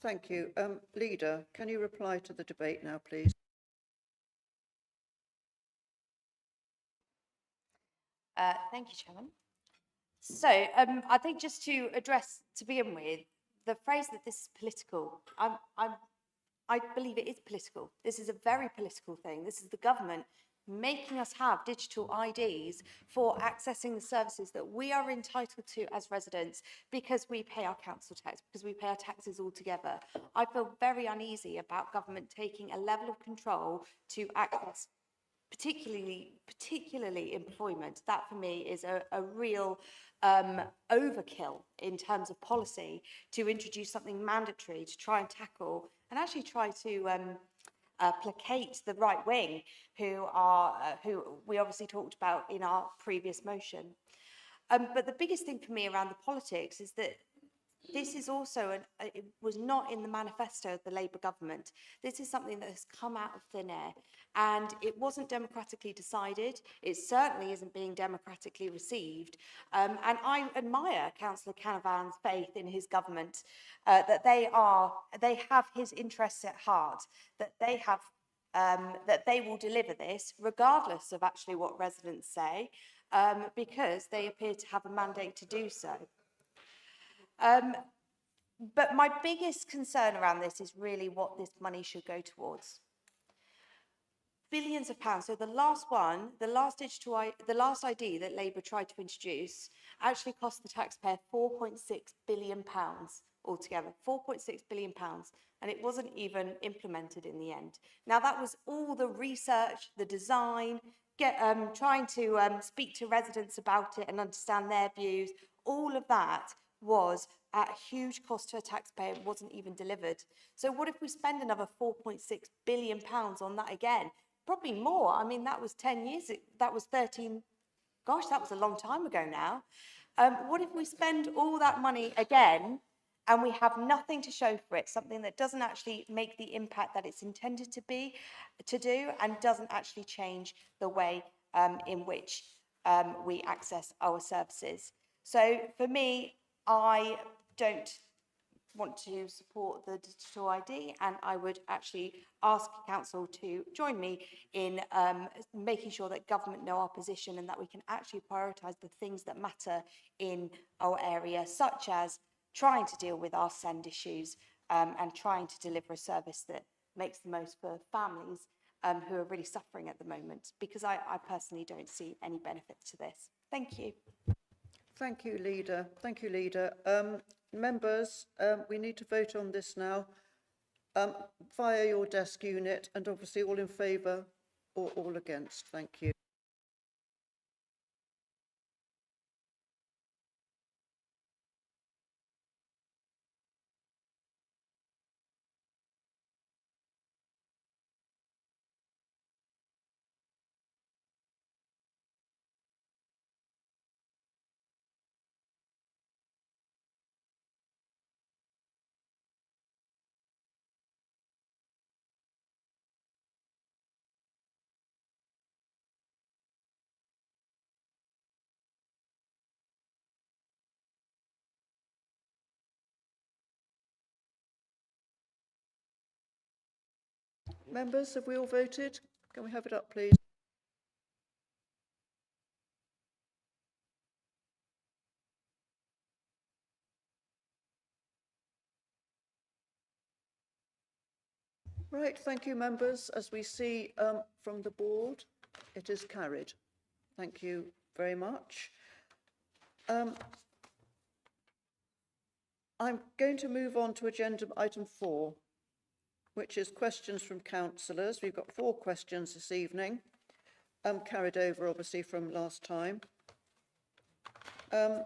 Thank you. Leader, can you reply to the debate now, please? Thank you, Chairman. So I think just to address, to begin with, the phrase that this is political, I believe it is political. This is a very political thing. This is the government making us have digital IDs for accessing the services that we are entitled to as residents because we pay our council tax, because we pay our taxes all together. I feel very uneasy about government taking a level of control to access particularly employment. That for me is a real overkill in terms of policy to introduce something mandatory to try and tackle and actually try to placate the right wing who we obviously talked about in our previous motion. But the biggest thing for me around the politics is that This is also, it was not in the manifesto of the Labour government. This is something that has come out of thin air, and it wasn't democratically decided. It certainly isn't being democratically received. And I admire Councillor Canavan's faith in his government, that they have his interests at heart, that they will deliver this regardless of actually what residents say, because they appear to have a mandate to do so. But my biggest concern around this is really what this money should go towards. Billions of pounds. So the last one, the last ID that Labour tried to introduce actually cost the taxpayer £4.6 billion altogether, £4.6 billion, and it wasn't even implemented in the end. Now that was all the research, the design, trying to speak to residents about it and understand their views. All of that was at a huge cost to a taxpayer. It wasn't even delivered. So what if we spend another £4.6 billion on that again? Probably more. I mean, that was 10 years, that was 13, gosh, that was a long time ago now. What if we spend all that money again and we have nothing to show for it, something that doesn't actually make the impact that it's intended to do, and doesn't actually change the way in which we access our services? So for me, I don't want to support the digital ID, and I would actually ask Council to join me in making sure that government know our position and that we can actually prioritise the things that matter in our area, such as trying to deal with our send issues and trying to deliver a service that makes the most for families who are really suffering at the moment, because I personally don't see any benefits to this. Thank you. Thank you, Leader. Thank you, Leader. Members, we need to vote on this now via your desk unit, and obviously all in favour or all against. Thank you. Members, have we all voted? Can we have it up, please? Right, thank you, members. As we see from the board, it is carried. Thank you very much. I'm going to move on to agenda item 4, which is questions from councillors. We've got 4 questions this evening, carried over obviously from last time. I'm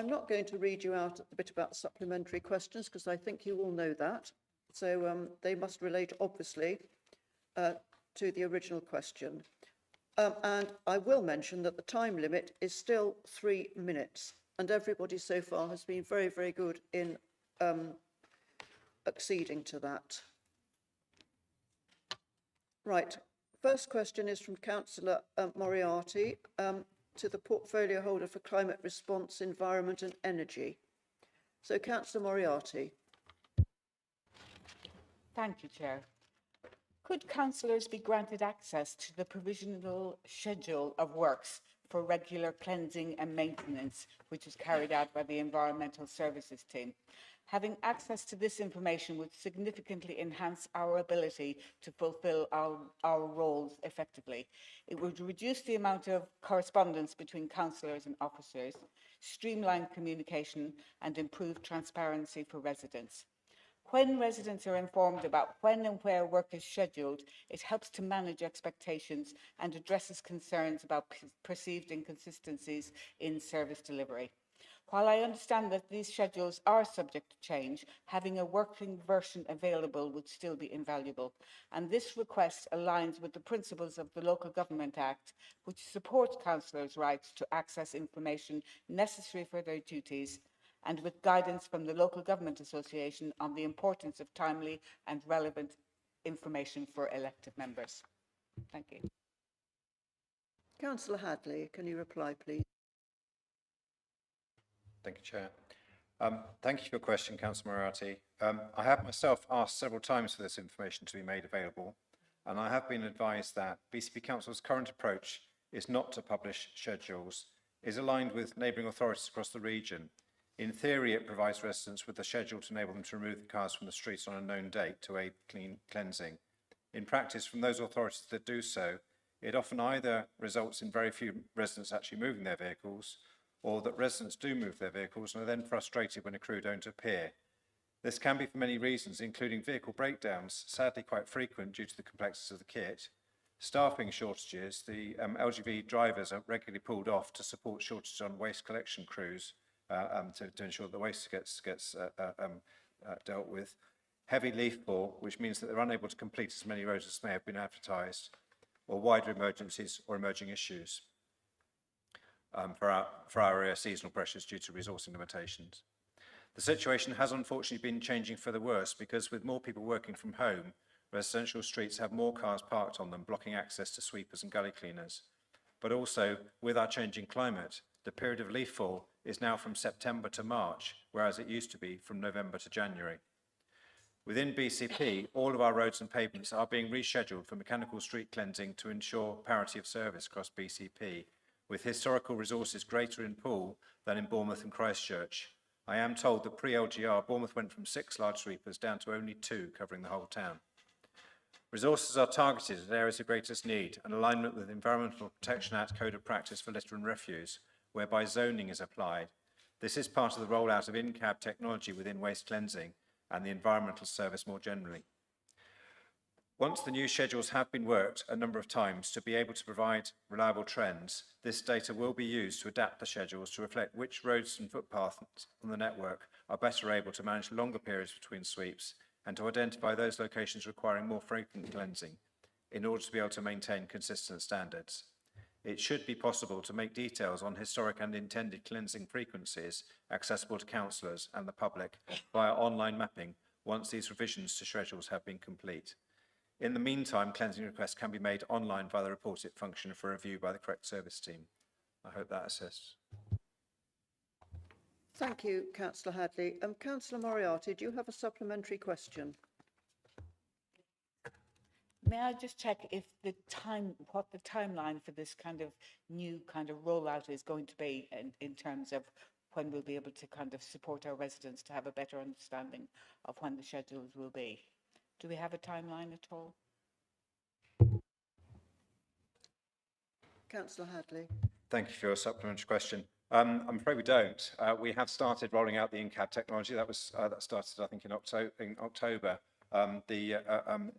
not going to read you out the bit about supplementary questions because I think you all know that. So they must relate obviously to the original question. And I will mention that the time limit is still 3 minutes, and everybody so far has been very, very good in acceding to that. Right, first question is from Councillor Moriarty to the portfolio holder for climate response, environment and energy. So Councillor Moriarty. Thank you, Chair. Could councillors be granted access to the provisional schedule of works for regular cleansing and maintenance, which is carried out by the Environmental Services team? Having access to this information would significantly enhance our ability to fulfil our roles effectively. It would reduce the amount of correspondence between councillors and officers, streamline communication and improve transparency for residents. When residents are informed about when and where work is scheduled, it helps to manage expectations and addresses concerns about perceived inconsistencies in service delivery. While I understand that these schedules are subject to change, having a working version available would still be invaluable. And this request aligns with the principles of the Local Government Act, which supports councillors' rights to access information necessary for their duties, and with guidance from the Local Government Association on the importance of timely and relevant information for elected members. Thank you. Councillor Hadley, can you reply, please? Thank you, Chair. Thank you for your question, Councillor Moriarty. I have myself asked several times for this information to be made available, and I have been advised that BCP Council's current approach is not to publish schedules, is aligned with neighbouring authorities across the region. In theory, it provides residents with a schedule to enable them to remove the cars from the streets on a known date to aid cleansing. In practice, from those authorities that do so, it often either results in very few residents actually moving their vehicles, or that residents do move their vehicles and are then frustrated when a crew don't appear. This can be for many reasons, including vehicle breakdowns, sadly quite frequent due to the complexities of the kit, staffing shortages. The LGV drivers are regularly pulled off to support shortages on waste collection crews to ensure the waste gets dealt with. Heavy leaf fall, which means that they're unable to complete as many roads as may have been advertised, or wider emergencies or emerging issues for our area seasonal pressures due to resourcing limitations. The situation has unfortunately been changing for the worse because with more people working from home, residential streets have more cars parked on them, blocking access to sweepers and gully cleaners. But also, with our changing climate, the period of leaf fall is now from September to March, whereas it used to be from November to January. Within BCP, all of our roads and pavements are being rescheduled for mechanical street cleansing to ensure parity of service across BCP, with historical resources greater in Poole than in Bournemouth and Christchurch. I am told that pre-LGR, Bournemouth went from 6 large sweepers down to only 2 covering the whole town. Resources are targeted at areas of greatest need, and alignment with the Environmental Protection Act Code of Practice for Litter and Refuse, whereby zoning is applied. This is part of the rollout of in-cab technology within waste cleansing and the environmental service more generally. Once the new schedules have been worked a number of times to be able to provide reliable trends, this data will be used to adapt the schedules to reflect which roads and footpaths on the network are better able to manage longer periods between sweeps and to identify those locations requiring more frequent cleansing in order to be able to maintain consistent standards. It should be possible to make details on historic and intended cleansing frequencies accessible to councillors and the public via online mapping once these revisions to schedules have been complete. In the meantime, cleansing requests can be made online via the report it function for review by the correct service team. I hope that assists. Thank you, Councillor Hadley. Councillor Moriarty, do you have a supplementary question? May I just check if what the timeline for this kind of new kind of rollout is going to be in terms of when we'll be able to kind of support our residents to have a better understanding of when the schedules will be? Do we have a timeline at all? Councillor Hadley. Thank you for your supplementary question. I'm afraid we don't. We have started rolling out the in-cab technology. That started, I think, in October. The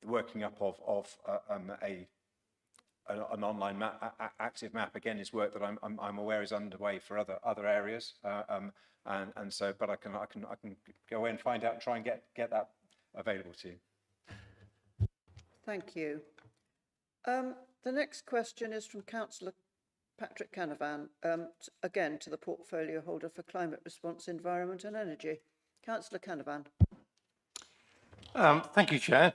working up of an online active map again is work that I'm aware is underway for other areas. And so, but I can go away and find out and try and get that available to you. Thank you. The next question is from Councillor Patrick Canavan, again to the portfolio holder for climate response, environment and energy. Councillor Canavan. Thank you, Chair.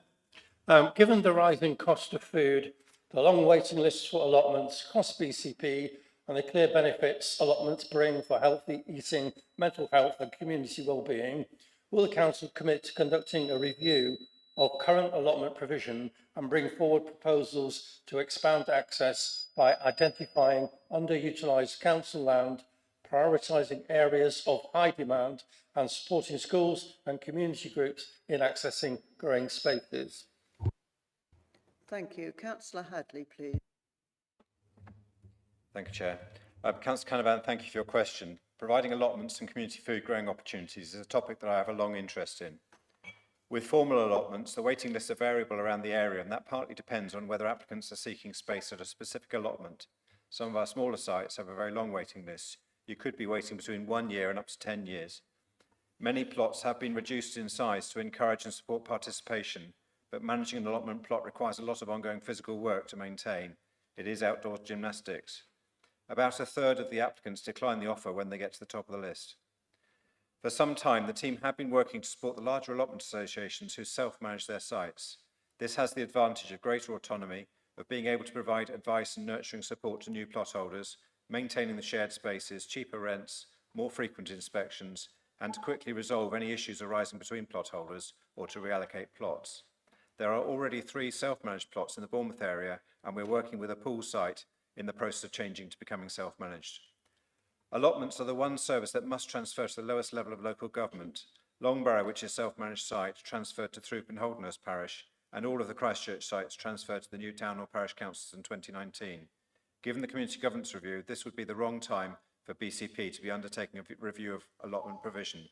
Given the rising cost of food, the long waiting lists for allotments across BCP and the clear benefits allotments bring for healthy eating, mental health and community well-being, will the Council commit to conducting a review of current allotment provision and bring forward proposals to expand access by identifying underutilised council land, prioritising areas of high demand and supporting schools and community groups in accessing growing spaces? Thank you. Councillor Hadley, please. Thank you, Chair. Councillor Canavan, thank you for your question. Providing allotments and community food growing opportunities is a topic that I have a long interest in. With formal allotments, the waiting lists are variable around the area, and that partly depends on whether applicants are seeking space at a specific allotment. Some of our smaller sites have a very long waiting list you could be waiting between 1 year and up to 10 years. Many plots have been reduced in size to encourage and support participation, but managing an allotment plot requires a lot of ongoing physical work to maintain. It is outdoor gymnastics. About a third of the applicants decline the offer when they get to the top of the list. For some time, the team have been working to support the larger allotment associations who self-manage their sites. This has the advantage of greater autonomy, of being able to provide advice and nurturing support to new plot holders, maintaining the shared spaces, cheaper rents, more frequent inspections, and to quickly resolve any issues arising between plot holders or to reallocate plots. There are already 3 self-managed plots in the Bournemouth area, and we're working with a pool site in the process of changing to becoming self-managed. Allotments are the one service that must transfer to the lowest level of local government. Longborough, which is self-managed site, transferred to Throop and Holderness Parish, and all of the Christchurch sites transferred to the new town or parish councils in 2019. Given the community governance review, this would be the wrong time for BCP to be undertaking a review of allotment provision.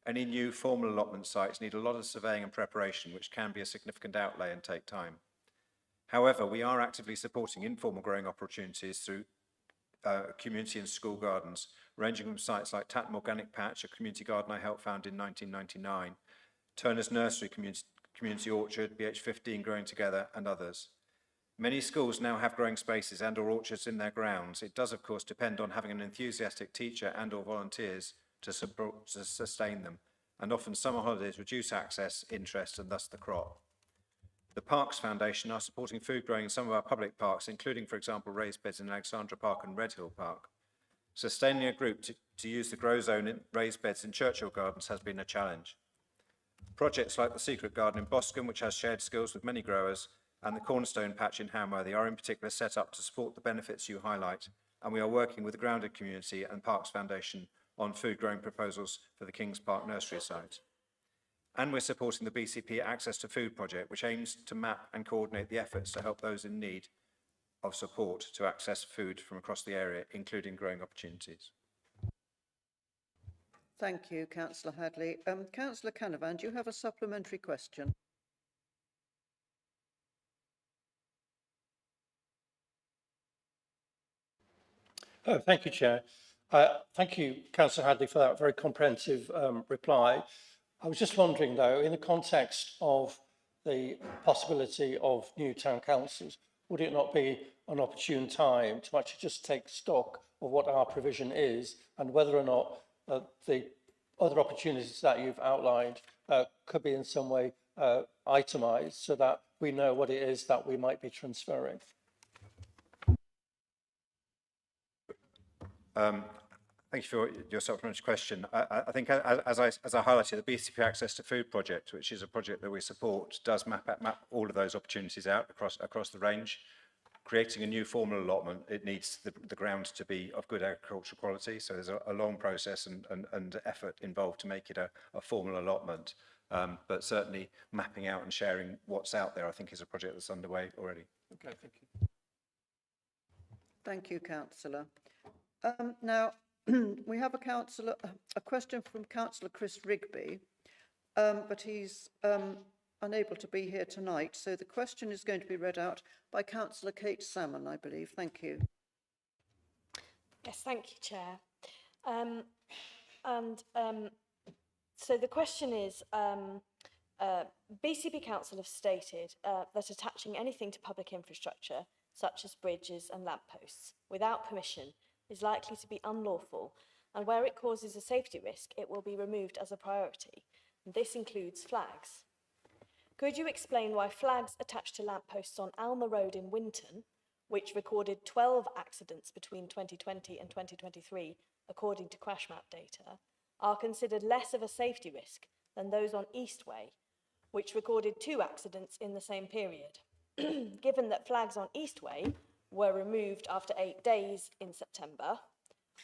Any new formal allotment sites need a lot of surveying and preparation, which can be a significant outlay and take time. However, we are actively supporting informal growing opportunities through community and school gardens, ranging from sites like Tatton Organic Patch, a community garden I helped found in 1999, Turner's Nursery Community Orchard, BH15 Growing Together, and others. Many schools now have growing spaces and or orchards in their grounds. It does, of course, depend on having an enthusiastic teacher and or volunteers to sustain them, and often summer holidays reduce access, interest, and thus the crop. The Parks Foundation are supporting food growing in some of our public parks, including, for example, raised beds in Alexandra Park and Redhill Park. Sustaining a group to use the grow zone in raised beds in Churchill Gardens has been a challenge. Projects like the Secret Garden in Boscombe, which has shared skills with many growers, and the Cornerstone Patch in Hamworthy are in particular set up to support the benefits you highlight, and we are working with the Grounded Community and Parks Foundation on food growing proposals for the Kings Park nursery site. And we're supporting the BCP Access to Food project, which aims to map and coordinate the efforts to help those in need of support to access food from across the area, including growing opportunities. Thank you, Councillor Hadley. Councillor Canavan, do you have a supplementary question? Thank you, Chair. Thank you, Councillor Hadley, for that very comprehensive reply. I was just wondering, though, in the context of the possibility of new town councils, would it not be an opportune time to actually just take stock of what our provision is and whether or not the other opportunities that you've outlined could be in some way itemised so that we know what it is that we might be transferring? Thank you for your supplementary question. I think, as I highlighted, the BCP Access to Food project, which is a project that we support, does map all of those opportunities out across the range. Creating a new formal allotment, it needs the ground to be of good agricultural quality. So there's a long process and effort involved to make it a formal allotment. But certainly mapping out and sharing what's out there, I think, is a project that's underway already. Okay, thank you. Thank you, Councillor. Now, we have a question from Councillor Chris Rigby, but he's unable to be here tonight. So the question is going to be read out by Councillor Kate Salmon, I believe. Thank you. Yes, thank you, Chair. So the question is, BCP Council have stated that attaching anything to public infrastructure, such as bridges and lampposts, without permission is likely to be unlawful, and where it causes a safety risk, it will be removed as a priority. And this includes flags. Could you explain why flags attached to lampposts on Alma Road in Winton, which recorded 12 accidents between 2020 and 2023, according to crash map data, are considered less of a safety risk than those on Eastway, which recorded 2 accidents in the same period? Given that flags on Eastway were removed after 8 days in September,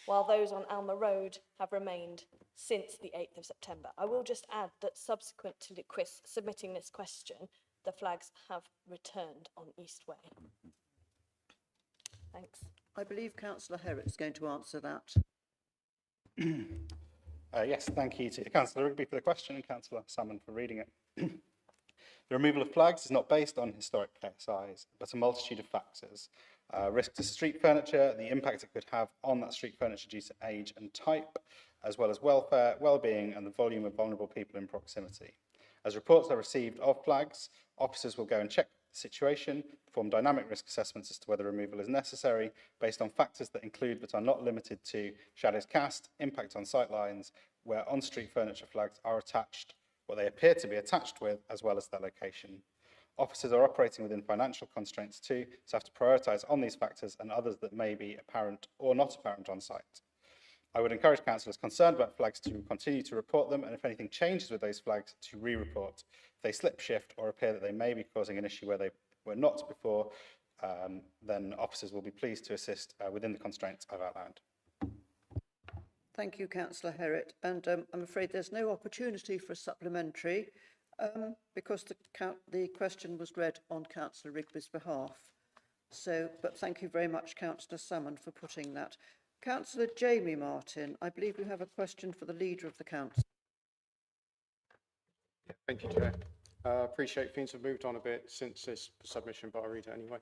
while those on Alma Road have remained since the 8th of September. I will just add that subsequent to Chris submitting this question, the flags have returned on Eastway. Thanks. I believe Councillor Herrick is going to answer that. Yes, thank you to Councillor Rigby for the question and Councillor Salmon for reading it. The removal of flags is not based on historic KSIs, but a multitude of factors. Risk to street furniture, the impact it could have on that street furniture due to age and type, as well as welfare, well-being, and the volume of vulnerable people in proximity. As reports are received of flags, officers will go and check the situation, perform dynamic risk assessments as to whether removal is necessary, based on factors that include but are not limited to shadows cast, impact on sight lines, where on-street furniture flags are attached, what they appear to be attached with, as well as their location. Officers are operating within financial constraints too, so have to prioritise on these factors and others that may be apparent or not apparent on site. I would encourage councillors concerned about flags to continue to report them, and if anything changes with those flags, to re-report. If they slip shift or appear that they may be causing an issue where they were not before, then officers will be pleased to assist within the constraints I've outlined. Thank you, Councillor Herritt. And I'm afraid there's no opportunity for a supplementary because the question was read on Councillor Rigby's behalf. So, but thank you very much, Councillor Salmon, for putting that. Councillor Jamie Martin, I believe you have a question for the Leader of the Council. Thank you, Chair. Appreciate things have moved on a bit since this submission, but I'll read it anyway.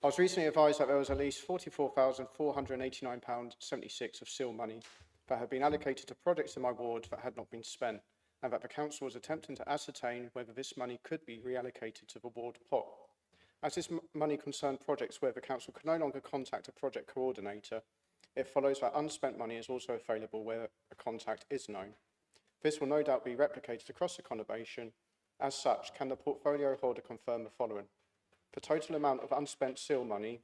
I was recently advised that there was at least £44,489.76 of seal money that had been allocated to projects in my ward that had not been spent, and that the council was attempting to ascertain whether this money could be reallocated to the ward pot. As this money concerned projects where the council could no longer contact a project coordinator, it follows that unspent money is also available where a contact is known. This will no doubt be replicated across the conurbation. As such, can the portfolio holder confirm the following? The total amount of unspent seal money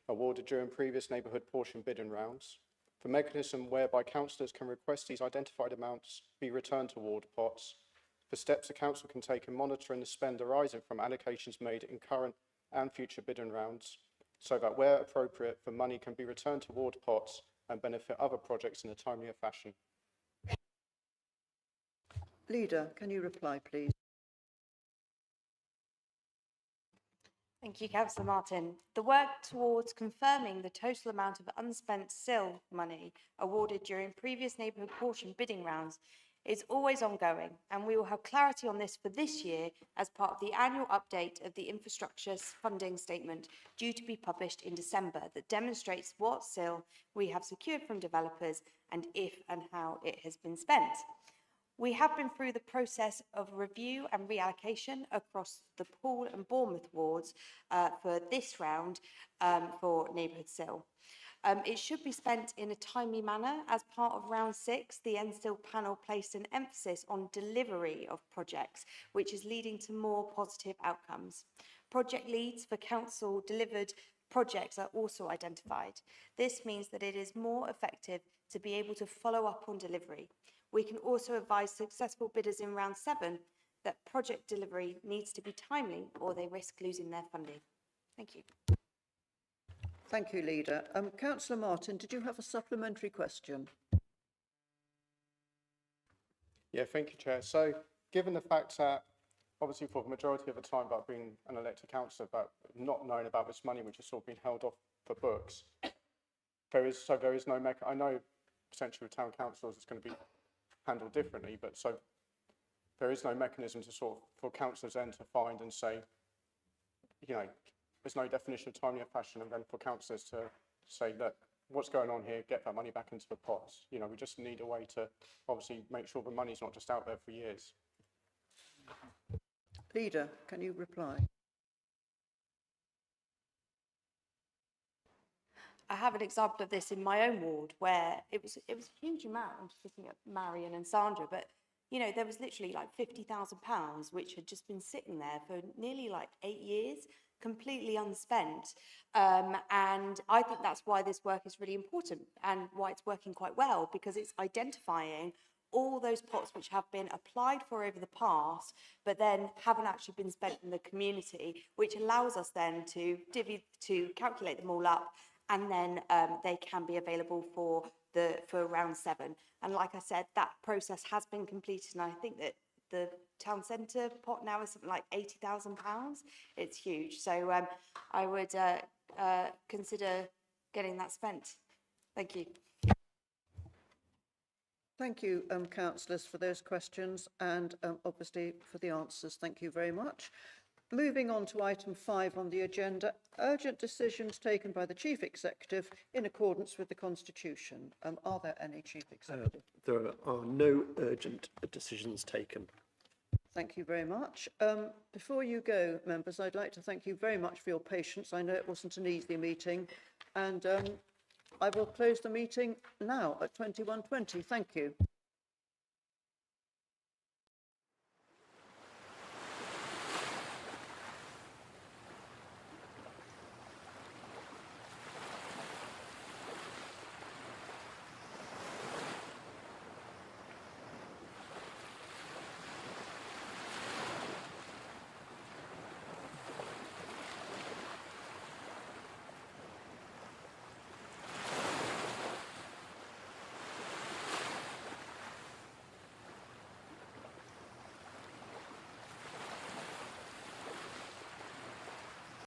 awarded during previous neighbourhood portion bidding rounds, the mechanism whereby councillors can request these identified amounts be returned to ward pots, the steps the council can take in monitoring the spend arising from allocations made in current and future bidding rounds, so that where appropriate, the money can be returned to ward pots and benefit other projects in a timelier fashion. Leader, can you reply, please? Thank you, Councillor Martin. The work towards confirming the total amount of unspent SIL money awarded during previous neighbourhood portion bidding rounds is always ongoing, and we will have clarity on this for this year as part of the annual update of the infrastructure funding statement due to be published in December that demonstrates what SIL we have secured from developers and if and how it has been spent. We have been through the process of review and reallocation across the Poole and Bournemouth wards for this round for neighbourhood SIL. It should be spent in a timely manner. As part of round 6, the NSIL panel placed an emphasis on delivery of projects, which is leading to more positive outcomes. Project leads for council delivered projects are also identified. This means that it is more effective to be able to follow up on delivery. We can also advise successful bidders in round 7 that project delivery needs to be timely or they risk losing their funding. Thank you. Thank you, Leader. Councillor Martin, did you have a supplementary question? Yeah, thank you, Chair. So, given the fact that, obviously for the majority of the time that I've been an elected councillor, but not knowing about this money, which has sort of been held off for books, there is no I know potentially with town councils it's going to be handled differently, but so there is no mechanism to sort of, for councillors then to find and say, you know, there's no definition of timely fashion, and then for councillors to say, look, what's going on here, get that money back into the pots. You know, we just need a way to obviously make sure the money's not just out there for years. Leader, can you reply? I have an example of this in my own ward where it was a huge amount. I'm just looking at Marion and Sandra, but you know, there was literally like £50,000 which had just been sitting there for nearly like 8 years, completely unspent. And I think that's why this work is really important and why it's working quite well, because it's identifying all those pots which have been applied for over the past, but then haven't actually been spent in the community, which allows us then to calculate them all up, and then they can be available for round 7. And like I said, that process has been completed, and I think that the town centre pot now is something like £80,000. It's huge. So I would consider getting that spent. Thank you. Thank you, councillors, for those questions and obviously for the answers. Thank you very much. moving on to item 5 on the agenda, urgent decisions taken by the Chief Executive in accordance with the Constitution. Are there any, Chief Executive? There are no urgent decisions taken. Thank you very much. Before you go, members, I'd like to thank you very much for your patience. I know it wasn't an easy meeting, and I will close the meeting now at 21:20. Thank you.